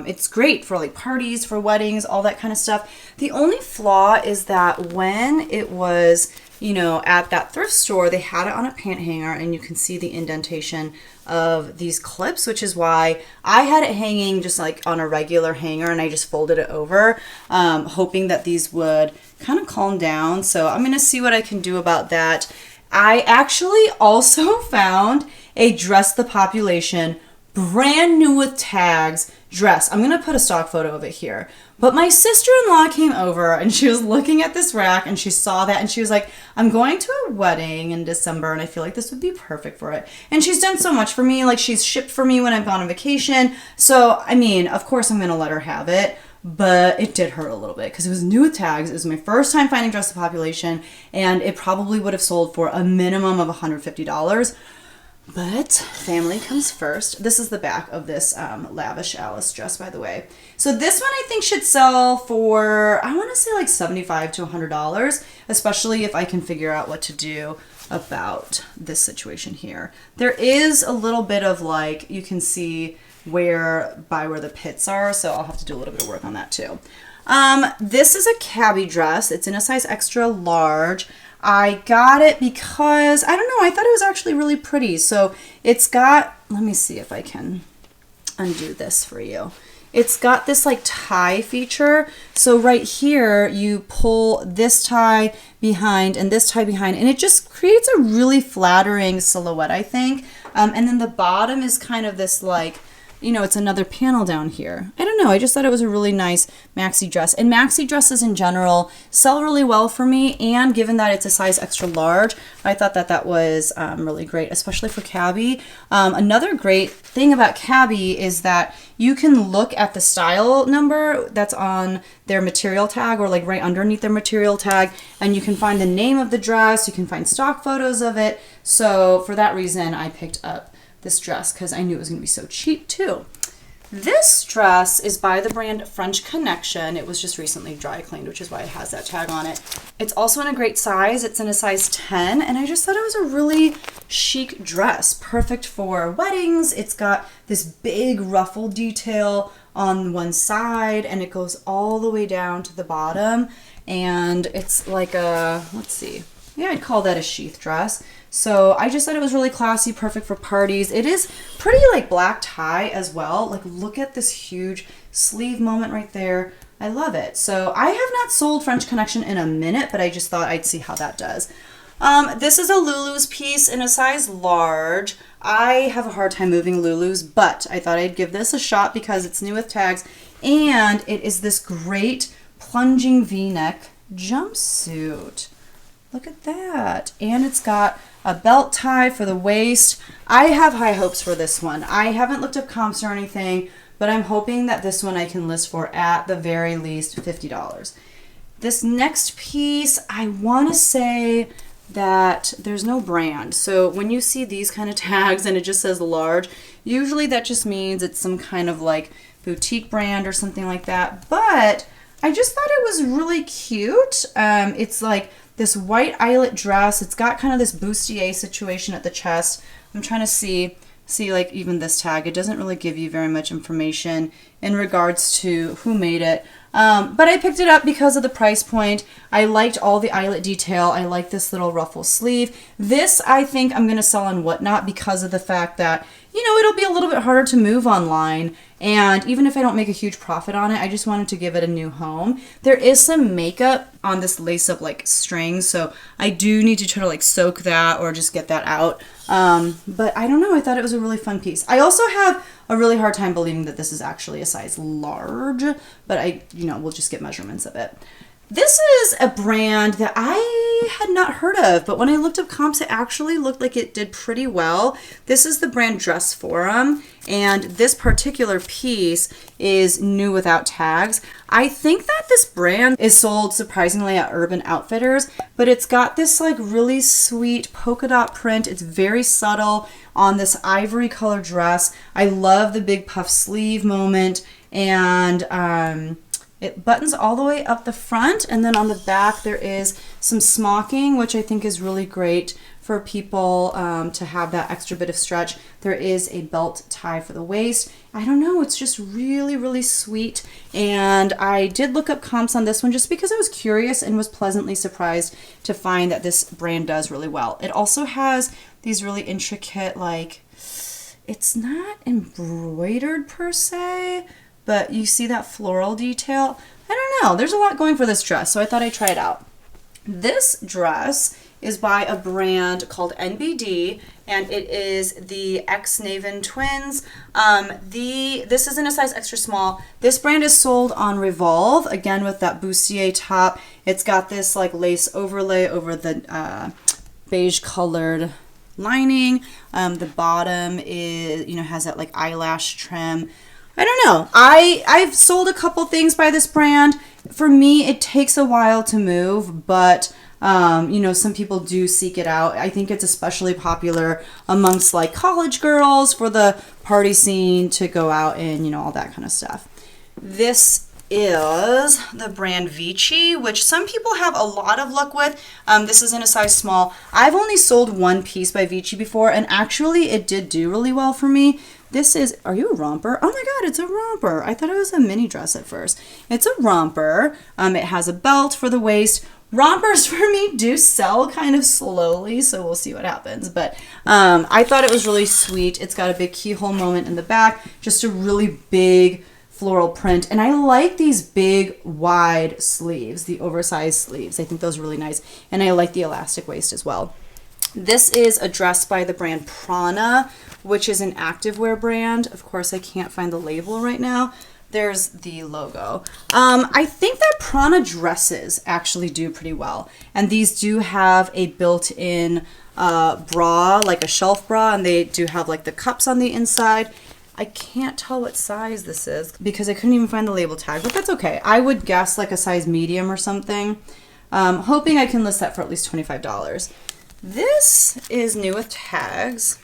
it's great for like parties, for weddings, all that kind of stuff. The only flaw is that when it was, you know, at that thrift store, they had it on a pant hanger, and you can see the indentation of these clips, which is why I had it hanging just like on a regular hanger, and I just folded it over, hoping that these would kind of calm down. So I'm gonna see what I can do about that. I actually also found a Dress the Population brand new with tags dress. I'm gonna put a stock photo of it here. But my sister-in-law came over and she was looking at this rack and she saw that and she was like, I'm going to a wedding in December and I feel like this would be perfect for it. And she's done so much for me. Like, she's shipped for me when I've gone on vacation. So, I mean, of course I'm gonna let her have it, but it did hurt a little bit because it was new with tags. It was my first time finding Dress the Population, and it probably would have sold for a minimum of $150. But family comes first. This is the back of this Lavish Alice dress, by the way. So this one I think should sell for, I want to say like $75 to $100, especially if I can figure out what to do about this situation here. There is a little bit of like, you can see where the pits are, so I'll have to do a little bit of work on that too. This is a cabbie dress. It's in a size extra large. I got it because, I don't know, I thought it was actually really pretty. So it's got, let me see if I can undo this for you. It's got this like tie feature. So right here, you pull this tie behind and this tie behind, and it just creates a really flattering silhouette, I think. And then the bottom is kind of this like, you know, it's another panel down here. I don't know, I just thought it was a really nice maxi dress. And maxi dresses in general sell really well for me, and given that it's a size extra large, I thought that that was really great, especially for cabbie. Another great thing about cabbie is that you can look at the style number that's on their material tag, or like right underneath their material tag, and you can find the name of the dress, you can find stock photos of it. So for that reason, I picked up this dress because I knew it was going to be so cheap too. This dress is by the brand French Connection. It was just recently dry cleaned, which is why it has that tag on it. It's also in a great size. It's in a size 10, and I just thought it was a really chic dress, perfect for weddings. It's got this big ruffle detail on one side, and it goes all the way down to the bottom, and it's like a, let's see, yeah, I'd call that a sheath dress. So I just thought it was really classy, perfect for parties. It is pretty like black tie as well. Like, look at this huge sleeve moment right there. I love it. So I have not sold French Connection in a minute, but I just thought I'd see how that does. This is a Lulu's piece in a size large. I have a hard time moving Lulu's, but I thought I'd give this a shot because it's new with tags, and it is this great plunging V-neck jumpsuit. Look at that. And it's got a belt tie for the waist. I have high hopes for this one. I haven't looked up comps or anything, but I'm hoping that this one I can list for at the very least $50. This next piece, I want to say that there's no brand. So when you see these kind of tags and it just says large, usually that just means it's some kind of like boutique brand or something like that. But I just thought it was really cute. It's like this white eyelet dress. It's got kind of this bustier situation at the chest. I'm trying to see like even this tag. It doesn't really give you very much information in regards to who made it. But I picked it up because of the price point. I liked all the eyelet detail. I like this little ruffle sleeve. This I think I'm going to sell on Whatnot because of the fact that, you know, it'll be a little bit harder to move online. And even if I don't make a huge profit on it, I just wanted to give it a new home. There is some makeup on this lace-up like string, so I do need to try to like soak that or just get that out. But I don't know, I thought it was a really fun piece. I also have a really hard time believing that this is actually a size large, but we'll just get measurements of it. This is a brand that I had not heard of, but when I looked up comps, it actually looked like it did pretty well. This is the brand Dress Forum, and this particular piece is new without tags. I think that this brand is sold surprisingly at Urban Outfitters, but it's got this like really sweet polka dot print. It's very subtle on this ivory color dress. I love the big puff sleeve moment, and it buttons all the way up the front, and then on the back there is some smocking, which I think is really great for people to have that extra bit of stretch. There is a belt tie for the waist. I don't know, it's just really, really sweet. And I did look up comps on this one just because I was curious and was pleasantly surprised to find that this brand does really well. It also has these really intricate, like, it's not embroidered per se, but you see that floral detail. I don't know, there's a lot going for this dress, so I thought I'd try it out. This dress is by a brand called NBD, and it is the X-Naven twins. This is in a size extra small. This brand is sold on Revolve, again with that bustier top. It's got this like lace overlay over the beige colored lining. The bottom is, has that like eyelash trim. I don't know. I've sold a couple things by this brand. For me, it takes a while to move, but some people do seek it out. I think it's especially popular amongst like college girls for the party scene to go out and, all that kind of stuff. This is the brand Vici, which some people have a lot of luck with. This is in a size small. I've only sold one piece by Vici before, and actually it did do really well for me. This is, are you a romper? Oh my God, it's a romper. I thought it was a mini dress at first. It's a romper. It has a belt for the waist. Rompers for me do sell kind of slowly, so we'll see what happens. But I thought it was really sweet. It's got a big keyhole moment in the back, just a really big floral print. And I like these big, wide sleeves, the oversized sleeves. I think those are really nice. And I like the elastic waist as well. This is a dress by the brand Prana, which is an activewear brand. Of course, I can't find the label right now. There's the logo. I think that Prana dresses actually do pretty well. And these do have a built-in bra, like a shelf bra, and they do have like the cups on the inside. I can't tell what size this is because I couldn't even find the label tag, but that's okay. I would guess like a size medium or something. Hoping I can list that for at least $25. This is new with tags.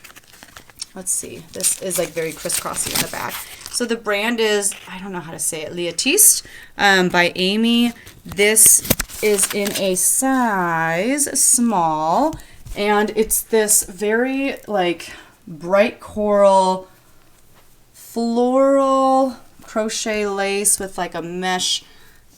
Let's see. This is like very crisscrossy in the back. So the brand is, I don't know how to say it, Leatiste by Amy. This is in a size small, and it's this very like bright coral floral crochet lace with like a mesh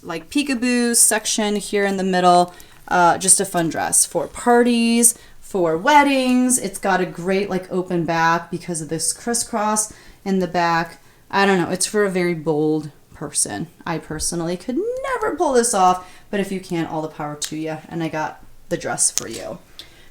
like peekaboo section here in the middle. Just a fun dress for parties, for weddings. It's got a great like open back because of this crisscross in the back. I don't know, it's for a very bold person. I personally could never pull this off, but if you can, all the power to you. And I got the dress for you.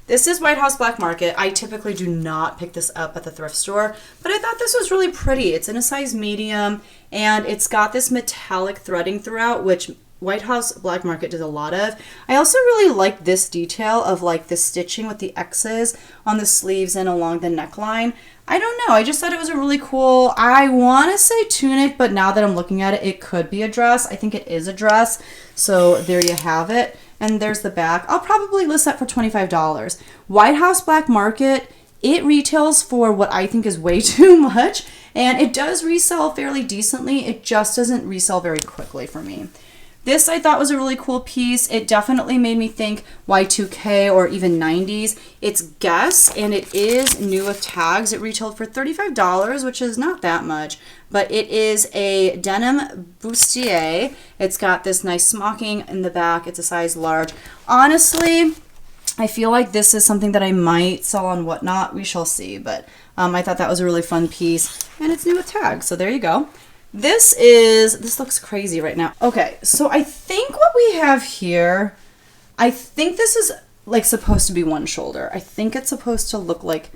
This is White House Black Market. I typically do not pick this up at the thrift store, but I thought this was really pretty. It's in a size medium, and it's got this metallic threading throughout, which White House Black Market does a lot of. I also really like this detail of like the stitching with the X's on the sleeves and along the neckline. I don't know, I just thought it was a really cool, I want to say tunic, but now that I'm looking at it, it could be a dress. I think it is a dress, so there you have it. And there's the back. I'll probably list that for $25. White House Black Market, it retails for what I think is way too much, and it does resell fairly decently. It just doesn't resell very quickly for me. This I thought was a really cool piece. It definitely made me think Y2K or even 90s. It's Guess, and it is new with tags. It retailed for $35, which is not that much, but it is a denim bustier. It's got this nice smocking in the back. It's a size large. Honestly, I feel like this is something that I might sell on Whatnot. We shall see, but I thought that was a really fun piece, and it's new with tags, so there you go. This looks crazy right now. Okay, so I think what we have here, I think this is like supposed to be one shoulder. I think it's supposed to look like,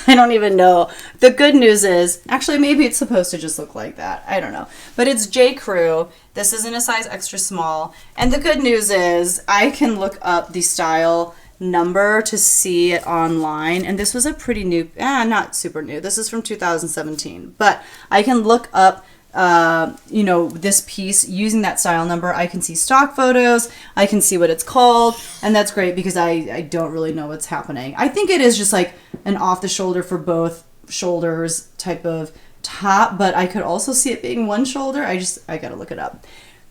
I don't even know. The good news is, actually maybe it's supposed to just look like that. I don't know. But it's J. Crew. This is in a size extra small. And the good news is I can look up the style number to see it online. And this was a pretty new, not super new. This is from 2017. But I can look up this piece using that style number. I can see stock photos, I can see what it's called, and that's great because I don't really know what's happening. I think it is just like an off the shoulder for both shoulders type of top, but I could also see it being one shoulder. I gotta look it up.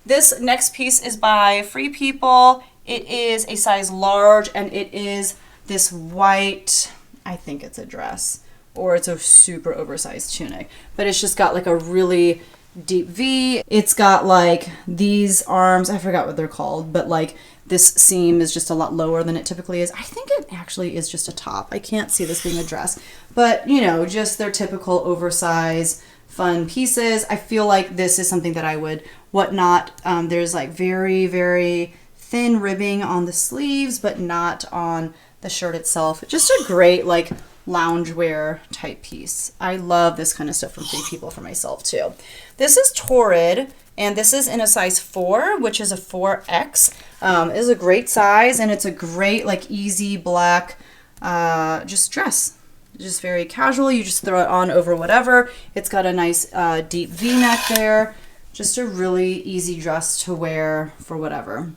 This next piece is by Free People. It is a size large, and it is this white, I think it's a dress, or it's a super oversized tunic, but it's just got like a really deep V. It's got like these arms, I forgot what they're called, but like this seam is just a lot lower than it typically is. I think it actually is just a top. I can't see this being a dress, but just their typical oversized fun pieces. I feel like this is something that I would whatnot. There's like very, very thin ribbing on the sleeves, but not on the shirt itself. Just a great like loungewear type piece. I love this kind of stuff from Free People for myself too. This is Torrid, and this is in a size 4, which is a 4X. It is a great size, and it's a great like easy black just dress. Just very casual. You just throw it on over whatever. It's got a nice deep V-neck there. Just a really easy dress to wear for whatever.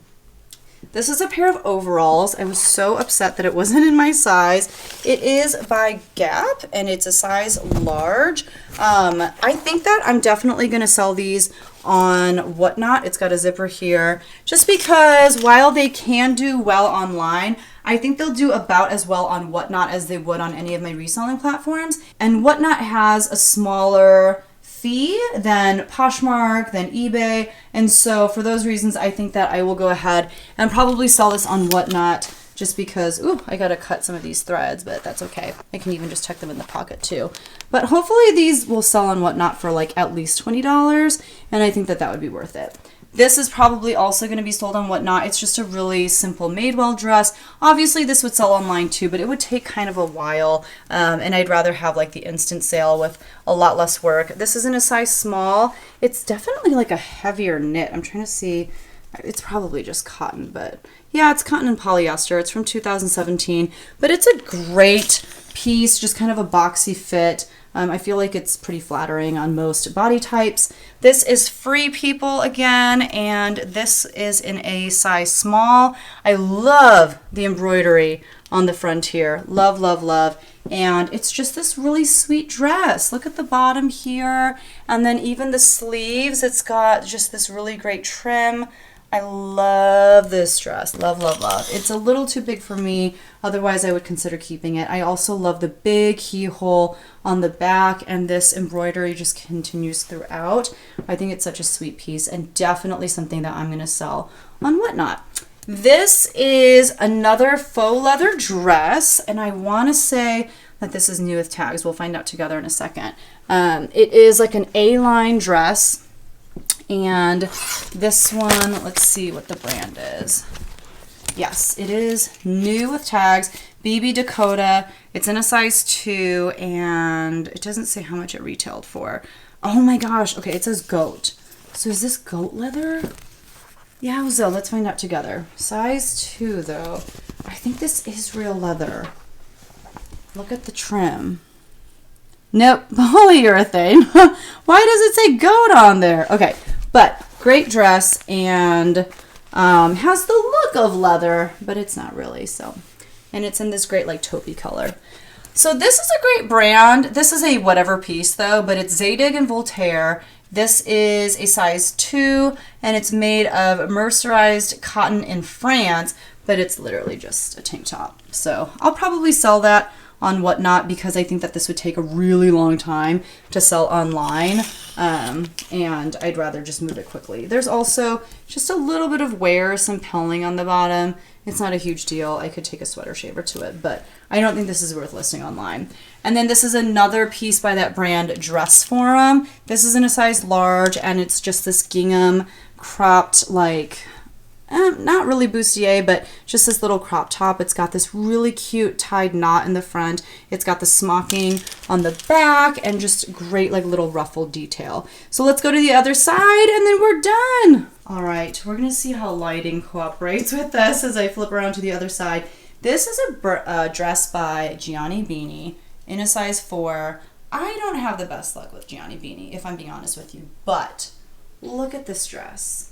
This is a pair of overalls. I was so upset that it wasn't in my size. It is by Gap, and it's a size large. I think that I'm definitely going to sell these on Whatnot. It's got a zipper here. Just because while they can do well online, I think they'll do about as well on Whatnot as they would on any of my reselling platforms. And Whatnot has a smaller fee than Poshmark, than eBay, and so for those reasons I think that I will go ahead and probably sell this on Whatnot, just because I gotta cut some of these threads, but that's okay. I can even just tuck them in the pocket too. But hopefully these will sell on Whatnot for like at least $20, and I think that that would be worth it. This is probably also going to be sold on Whatnot. It's just a really simple Madewell dress. Obviously, this would sell online too, but it would take kind of a while, and I'd rather have like the instant sale with a lot less work. This is in a size small. It's definitely like a heavier knit. I'm trying to see. It's probably just cotton, but yeah, it's cotton and polyester. It's from 2017, but it's a great piece, just kind of a boxy fit. I feel like it's pretty flattering on most body types. This is Free People again, and this is in a size small. I love the embroidery on the front here. Love, love, love. And it's just this really sweet dress. Look at the bottom here, and then even the sleeves. It's got just this really great trim. I love this dress. Love, love, love. It's a little too big for me. Otherwise, I would consider keeping it. I also love the big keyhole on the back, and this embroidery just continues throughout. I think it's such a sweet piece, and definitely something that I'm going to sell on Whatnot. This is another faux leather dress, and I want to say that this is new with tags. We'll find out together in a second. It is like an A-line dress. And this one, let's see what the brand is. Yes, it is new with tags, BB Dakota. It's in a size 2, and it doesn't say how much it retailed for. Oh my gosh. Okay, it says goat. So is this goat leather? Yowza, let's find out together. Size 2, though. I think this is real leather. Look at the trim. Nope, polyurethane. Why does it say goat on there? Okay, but great dress, and has the look of leather, but it's not really, so. And it's in this great like taupey color. So this is a great brand. This is a whatever piece though, but it's Zadig and Voltaire. This is a size 2, and it's made of mercerized cotton in France, but it's literally just a tank top. So I'll probably sell that on Whatnot because I think that this would take a really long time to sell online, and I'd rather just move it quickly. There's also just a little bit of wear, some pelling on the bottom. It's not a huge deal. I could take a sweater shaver to it, but I don't think this is worth listing online. And then this is another piece by that brand, Dress Forum. This is in a size large, and it's just this gingham cropped like, not really bustier, but just this little crop top. It's got this really cute tied knot in the front. It's got the smocking on the back and just great like little ruffled detail. So let's go to the other side and then we're done. All right, we're gonna see how lighting cooperates with this as I flip around to the other side. This is a dress by Gianni Bini in a size 4. I don't have the best luck with Gianni Bini, if I'm being honest with you, but look at this dress.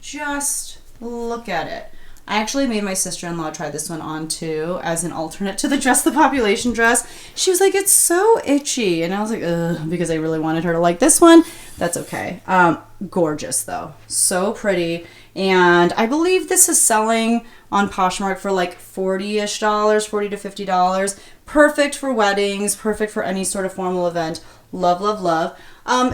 Just look at it. I actually made my sister-in-law try this one on too as an alternate to the Dress the Population dress. She was like, it's so itchy. And I was like, ugh, because I really wanted her to like this one. That's okay. Gorgeous though. So pretty. And I believe this is selling on Poshmark for like $40-ish, $40 to $50. Perfect for weddings, perfect for any sort of formal event. Love, love, love.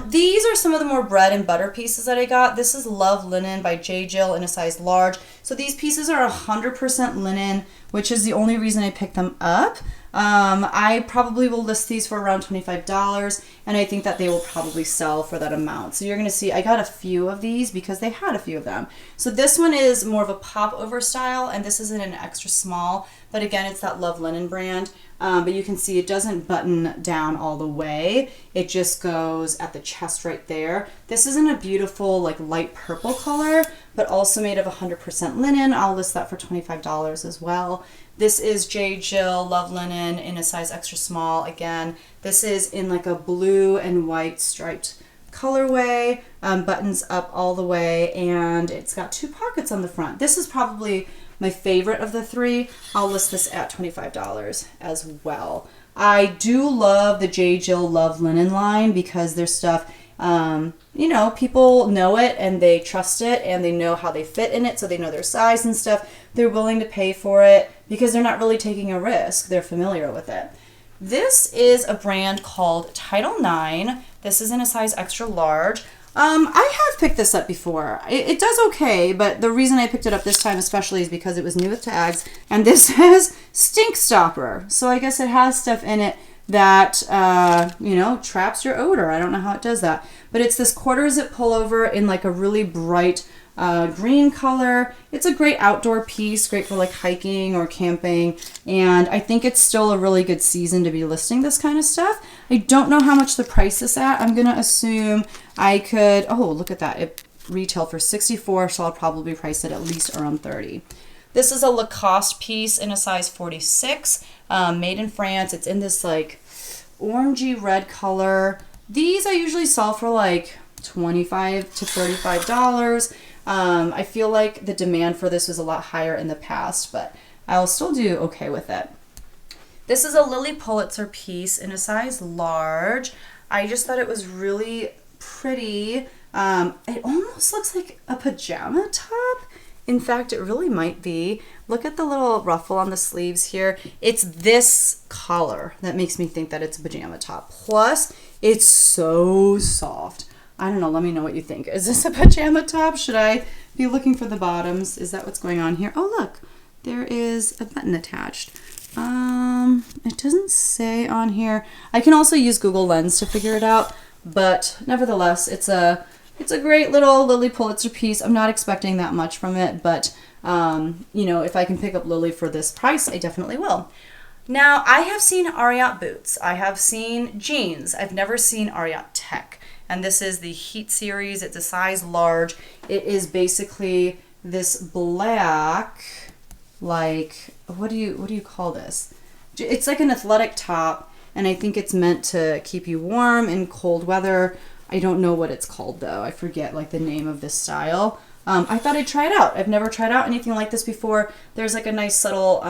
These are some of the more bread and butter pieces that I got. This is Love Linen by J. Jill in a size large. So these pieces are 100% linen, which is the only reason I picked them up. I probably will list these for around $25, and I think that they will probably sell for that amount. So you're going to see, I got a few of these because they had a few of them. So this one is more of a pop over style, and this is in an extra small, but again, it's that Love Linen brand. But you can see it doesn't button down all the way. It just goes at the chest right there. This is in a beautiful like light purple color, but also made of 100% linen. I'll list that for $25 as well. This is J. Jill Love Linen in a size extra small. Again, this is in like a blue and white striped colorway, buttons up all the way, and it's got 2 pockets on the front. This is probably my favorite of the 3. I'll list this at $25 as well. I do love the J. Jill Love Linen line because their stuff, you know, people know it and they trust it and they know how they fit in it, so they know their size and stuff. They're willing to pay for it because they're not really taking a risk. They're familiar with it. This is a brand called Title IX. This is in a size extra large. I have picked this up before. It does okay, but the reason I picked it up this time especially is because it was new with tags, and this says Stink Stopper. So I guess it has stuff in it that, you know, traps your odor. I don't know how it does that. But it's this quarter zip pullover in like a really bright green color. It's a great outdoor piece, great for like hiking or camping, and I think it's still a really good season to be listing this kind of stuff. I don't know how much the price is at. I'm gonna assume I could, oh look at that, it retailed for $64, so I'll probably price it at least around $30. This is a Lacoste piece in a size 46, made in France. It's in this like orangey red color. These I usually sell for like $25 to $35. I feel like the demand for this was a lot higher in the past, but I'll still do okay with it. This is a Lily Pulitzer piece in a size large. I just thought it was really pretty. It almost looks like a pajama top. In fact, it really might be. Look at the little ruffle on the sleeves here. It's this color that makes me think that it's a pajama top. Plus, it's so soft. I don't know, let me know what you think. Is this a pajama top? Should I be looking for the bottoms? Is that what's going on here? Oh, look, there is a button attached. It doesn't say on here. I can also use Google Lens to figure it out, but nevertheless, it's a great little Lily Pulitzer piece. I'm not expecting that much from it, but you know, if I can pick up Lily for this price, I definitely will. Now, I have seen Ariat boots. I have seen jeans. I've never seen Ariat tech. And this is the Heat series. It's a size large. It is basically this black, like, what do you call this? It's like an athletic top, and I think it's meant to keep you warm in cold weather. I don't know what it's called though. I forget like the name of this style. I thought I'd try it out. I've never tried out anything like this before. There's like a nice subtle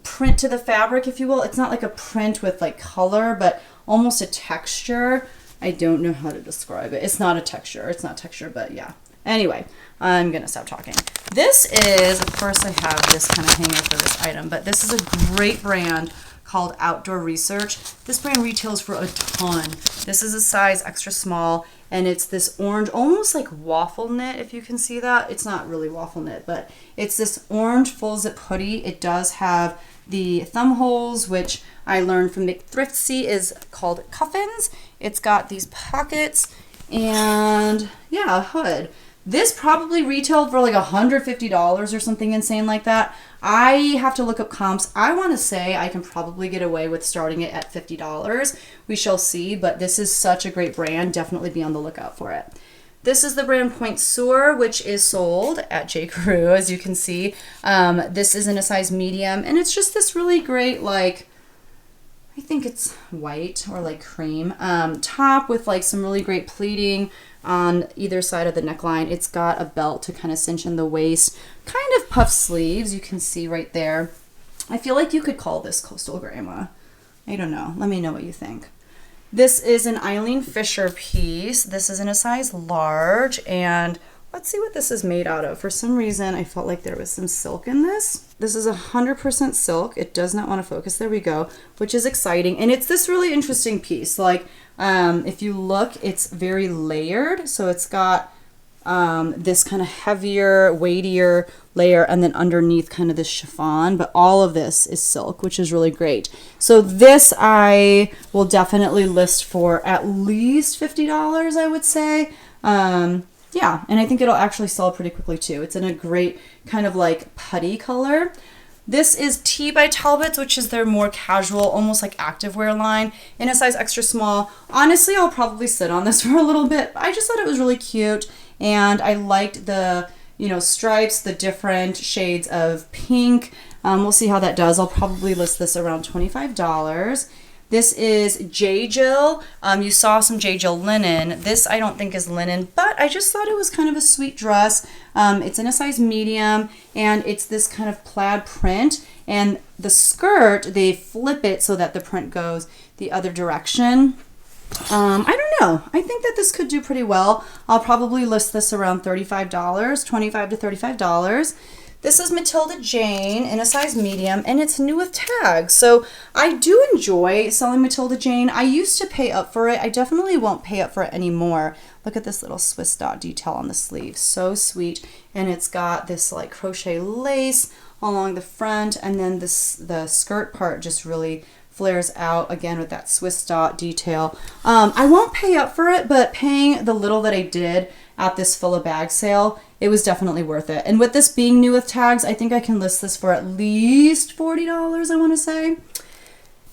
print to the fabric, if you will. It's not like a print with like color, but almost a texture. I don't know how to describe it. It's not a texture. It's not texture, but yeah. Anyway, I'm gonna stop talking. This is, of course I have this kind of hanger for this item, but this is a great brand called Outdoor Research. This brand retails for a ton. This is a size extra small, and it's this orange, almost like waffle knit, if you can see that. It's not really waffle knit, but it's this orange full zip hoodie. It does have the thumb holes, which I learned from the thrift is called cuffins. It's got these pockets and yeah, a hood. This probably retailed for like $150 or something insane like that. I have to look up comps. I want to say I can probably get away with starting it at $50. We shall see, but this is such a great brand. Definitely be on the lookout for it. This is the brand Point Sur, which is sold at J. Crew, as you can see. This is in a size medium, and it's just this really great, like, I think it's white or like cream top with like some really great pleating on either side of the neckline. It's got a belt to kind of cinch in the waist, kind of puff sleeves, you can see right there. I feel like you could call this Coastal Grandma. I don't know. Let me know what you think. This is an Eileen Fisher piece. This is in a size large, and let's see what this is made out of. For some reason, I felt like there was some silk in this. This is 100% silk. It does not want to focus. There we go, which is exciting. And it's this really interesting piece. Like, if you look, it's very layered. So it's got this kind of heavier, weightier layer, and then underneath kind of this chiffon, but all of this is silk, which is really great. So this I will definitely list for at least $50, I would say. Yeah, and I think it'll actually sell pretty quickly too. It's in a great kind of like putty color. This is T by Talbots, which is their more casual, almost like activewear line, in a size extra small. Honestly, I'll probably sit on this for a little bit. I just thought it was really cute, and I liked the, you know, stripes, the different shades of pink. We'll see how that does. I'll probably list this around $25. This is J. Jill. You saw some J. Jill linen. This I don't think is linen, but I just thought it was kind of a sweet dress. It's in a size medium, and it's this kind of plaid print. And the skirt, they flip it so that the print goes the other direction. I don't know. I think that this could do pretty well. I'll probably list this around $35, $25 to $35. This is Matilda Jane in a size medium, and it's new with tags. So I do enjoy selling Matilda Jane. I used to pay up for it. I definitely won't pay up for it anymore. Look at this little Swiss dot detail on the sleeve. So sweet. And it's got this like crochet lace along the front, and then the skirt part just really flares out again with that Swiss dot detail. I won't pay up for it, but paying the little that I did at this fill a bag sale, it was definitely worth it. And with this being new with tags, I think I can list this for at least $40, I want to say.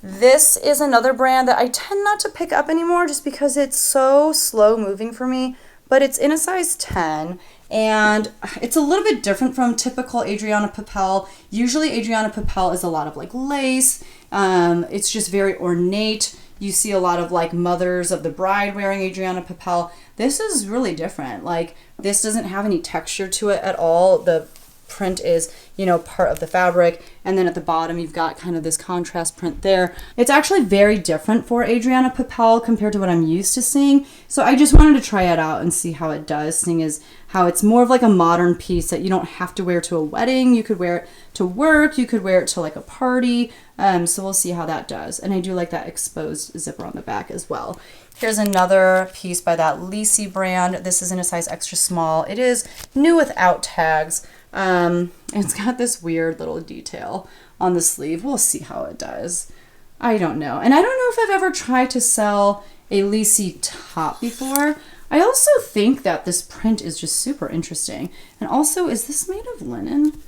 This is another brand that I tend not to pick up anymore just because it's so slow moving for me, but it's in a size 10, and it's a little bit different from typical Adriana Papel. Usually Adriana Papel is a lot of like lace. It's just very ornate. You see a lot of like mothers of the bride wearing Adriana Papel. This is really different. Like, this doesn't have any texture to it at all. The print is, you know, part of the fabric, and then at the bottom you've got kind of this contrast print there. It's actually very different for Adriana Papel compared to what I'm used to seeing. So I just wanted to try it out and see how it does, seeing as how it's more of like a modern piece that you don't have to wear to a wedding. You could wear it to work, you could wear it to like a party. So we'll see how that does. And I do like that exposed zipper on the back as well. Here's another piece by that Lisi brand. This is in a size extra small. It is new without tags. It's got this weird little detail on the sleeve. We'll see how it does. I don't know. And I don't know if I've ever tried to sell a Lisi top before. I also think that this print is just super interesting. And also, is this made of linen?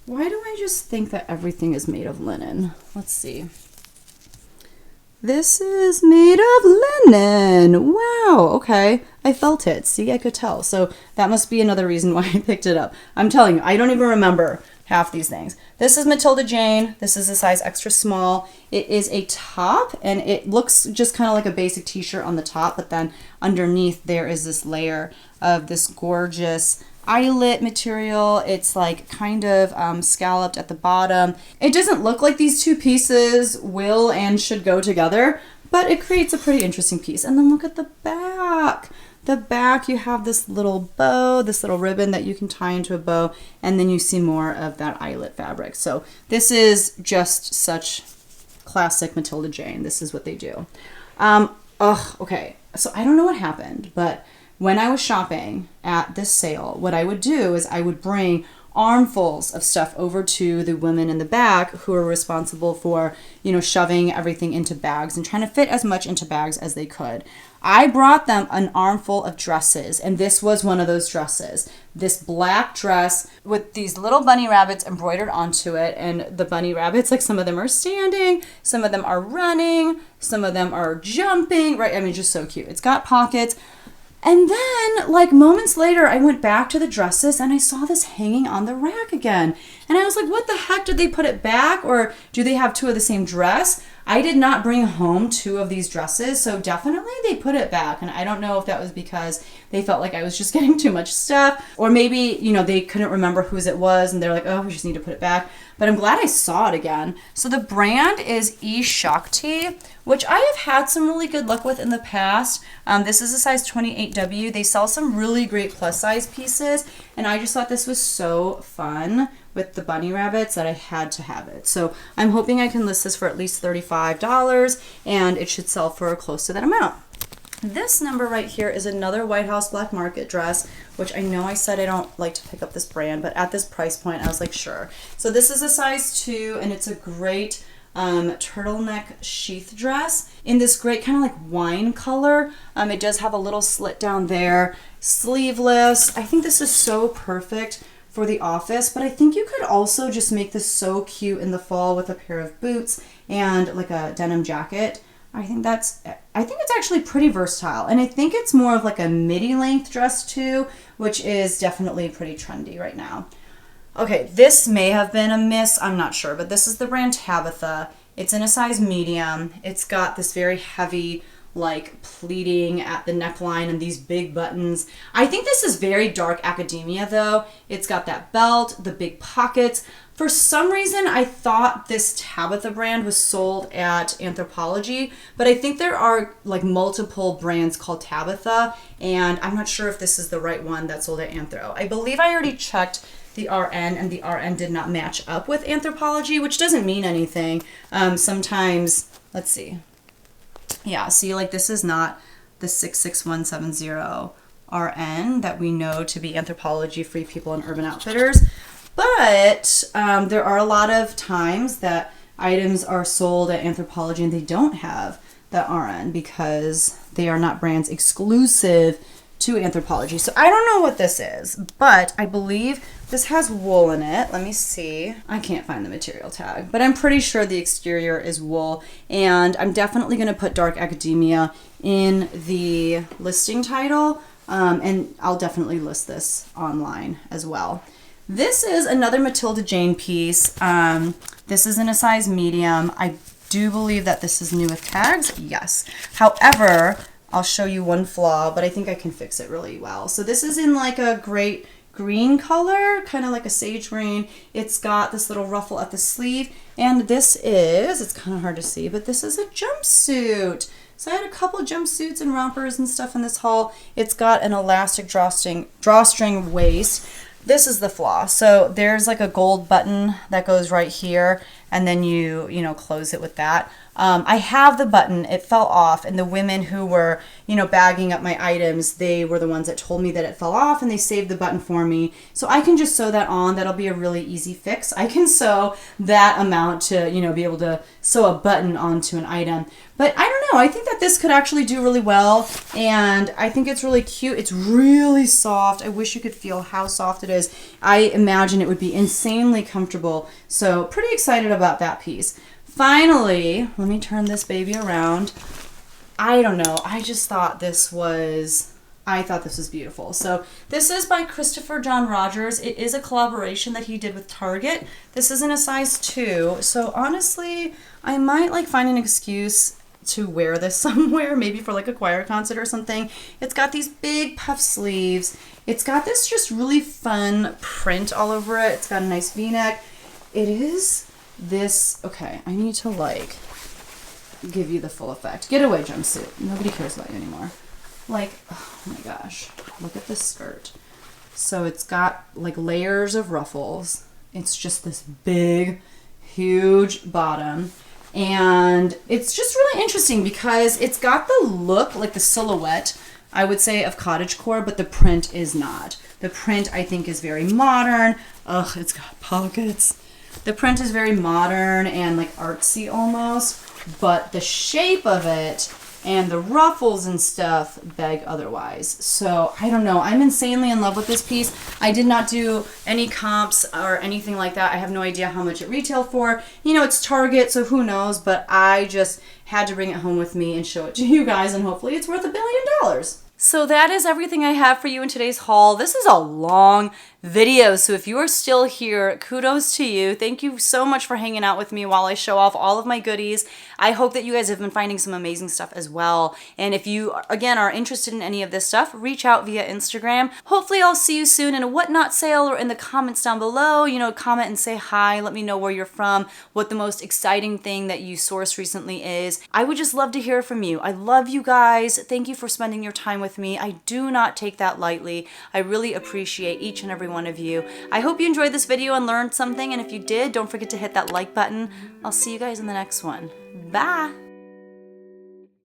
Why do I just think that everything is made of linen? Let's see. This is made of linen. Wow, okay. I felt it. See, I could tell. So that must be another reason why I picked it up. I'm telling you, I don't even remember half these things. This is Matilda Jane. This is a size extra small. It is a top, and it looks just kind of like a basic t-shirt on the top, but then underneath there is this layer of this gorgeous eyelet material. It's like kind of scalloped at the bottom. It doesn't look like these two pieces will and should go together, but it creates a pretty interesting piece. And then look at the back. The back, you have this little bow, this little ribbon that you can tie into a bow, and then you see more of that eyelet fabric. So this is just such classic Matilda Jane. This is what they do. Okay, so I don't know what happened, but when I was shopping at this sale, what I would do is I would bring armfuls of stuff over to the women in the back who are responsible for, shoving everything into bags and trying to fit as much into bags as they could. I brought them an armful of dresses, and this was one of those dresses. This black dress with these little bunny rabbits embroidered onto it, and the bunny rabbits, like some of them are standing, some of them are running, some of them are jumping, right? I mean, just so cute. It's got pockets. And then, like, moments later, I went back to the dresses and I saw this hanging on the rack again. And I was like, what the heck? Did they put it back, or do they have two of the same dress? I did not bring home two of these dresses, so definitely they put it back. And I don't know if that was because they felt like I was just getting too much stuff, or maybe, they couldn't remember whose it was and they're like, oh, we just need to put it back. But I'm glad I saw it again. So the brand is eShakti, which I have had some really good luck with in the past. This is a size 28W. They sell some really great plus size pieces, and I just thought this was so fun with the bunny rabbits that I had to have it. So I'm hoping I can list this for at least $35, and it should sell for close to that amount. This number right here is another White House Black Market dress, which I know I said I don't like to pick up this brand, but at this price point, I was like, sure. So this is a size 2, and it's a great turtleneck sheath dress in this great kind of like wine color. It does have a little slit down there, sleeveless. I think this is so perfect for the office, but I think you could also just make this so cute in the fall with a pair of boots and like a denim jacket. I think it's actually pretty versatile, and I think it's more of like a midi length dress too, which is definitely pretty trendy right now. Okay, this may have been a miss, I'm not sure, but this is the brand Tabitha. It's in a size medium. It's got this very heavy like pleating at the neckline and these big buttons. I think this is very dark academia though. It's got that belt, the big pockets. For some reason, I thought this Tabitha brand was sold at Anthropologie, but I think there are like multiple brands called Tabitha, and I'm not sure if this is the right one that's sold at Anthro. I believe I already checked the RN, and the RN did not match up with Anthropologie, which doesn't mean anything. Sometimes, let's see. Yeah, see, like this is not the 66170 RN that we know to be Anthropologie, Free People, and Urban Outfitters. But there are a lot of times that items are sold at Anthropologie and they don't have the RN because they are not brands exclusive to Anthropologie. So I don't know what this is, but I believe this has wool in it. Let me see. I can't find the material tag, but I'm pretty sure the exterior is wool, and I'm definitely going to put dark academia in the listing title, and I'll definitely list this online as well. This is another Matilda Jane piece. This is in a size medium. I do believe that this is new with tags. Yes. However, I'll show you one flaw, but I think I can fix it really well. So this is in like a great green color, kind of like a sage green. It's got this little ruffle at the sleeve, and this is, it's kind of hard to see, but this is a jumpsuit. So I had a couple jumpsuits and rompers and stuff in this haul. It's got an elastic drawstring waist. This is the flaw. So there's like a gold button that goes right here, and then you close it with that. I have the button. It fell off, and the women who were, bagging up my items, they were the ones that told me that it fell off, and they saved the button for me. So I can just sew that on. That'll be a really easy fix. I can sew that amount to, be able to sew a button onto an item. But I don't know. I think that this could actually do really well, and I think it's really cute. It's really soft. I wish you could feel how soft it is. I imagine it would be insanely comfortable. So pretty excited about that piece. Finally, let me turn this baby around. I don't know. I thought this was beautiful. So this is by Christopher John Rogers. It is a collaboration that he did with Target. This is in a size 2. So honestly, I might find an excuse to wear this somewhere, maybe for a choir concert or something. It's got these big puff sleeves. It's got this just really fun print all over it. It's got a nice V-neck. It is this, okay, I need to give you the full effect. Get away, jumpsuit. Nobody cares about you anymore. Oh my gosh, look at this skirt. So it's got layers of ruffles. It's just this big, huge bottom. And it's just really interesting because it's got the look, the silhouette I would say, of cottagecore, but the print is not. The print, I think, is very modern. Ugh, it's got pockets. The print is very modern and like artsy almost, but the shape of it and the ruffles and stuff beg otherwise. So I don't know. I'm insanely in love with this piece. I did not do any comps or anything like that. I have no idea how much it retailed for. You know, it's Target, so who knows, but I just had to bring it home with me and show it to you guys, and hopefully it's worth $1 billion. So that is everything I have for you in today's haul. This is a long video, so if you are still here, kudos to you. Thank you so much for hanging out with me while I show off all of my goodies. I hope that you guys have been finding some amazing stuff as well. And if you, again, are interested in any of this stuff, reach out via Instagram. Hopefully I'll see you soon in a whatnot sale or in the comments down below. You know, comment and say hi. Let me know where you're from, what the most exciting thing that you sourced recently is. I would just love to hear from you. I love you guys. Thank you for spending your time with me. I do not take that lightly. I really appreciate each and every one of you. I hope you enjoyed this video and learned something, and if you did, don't forget to hit that like button. I'll see you guys in the next one. Bye!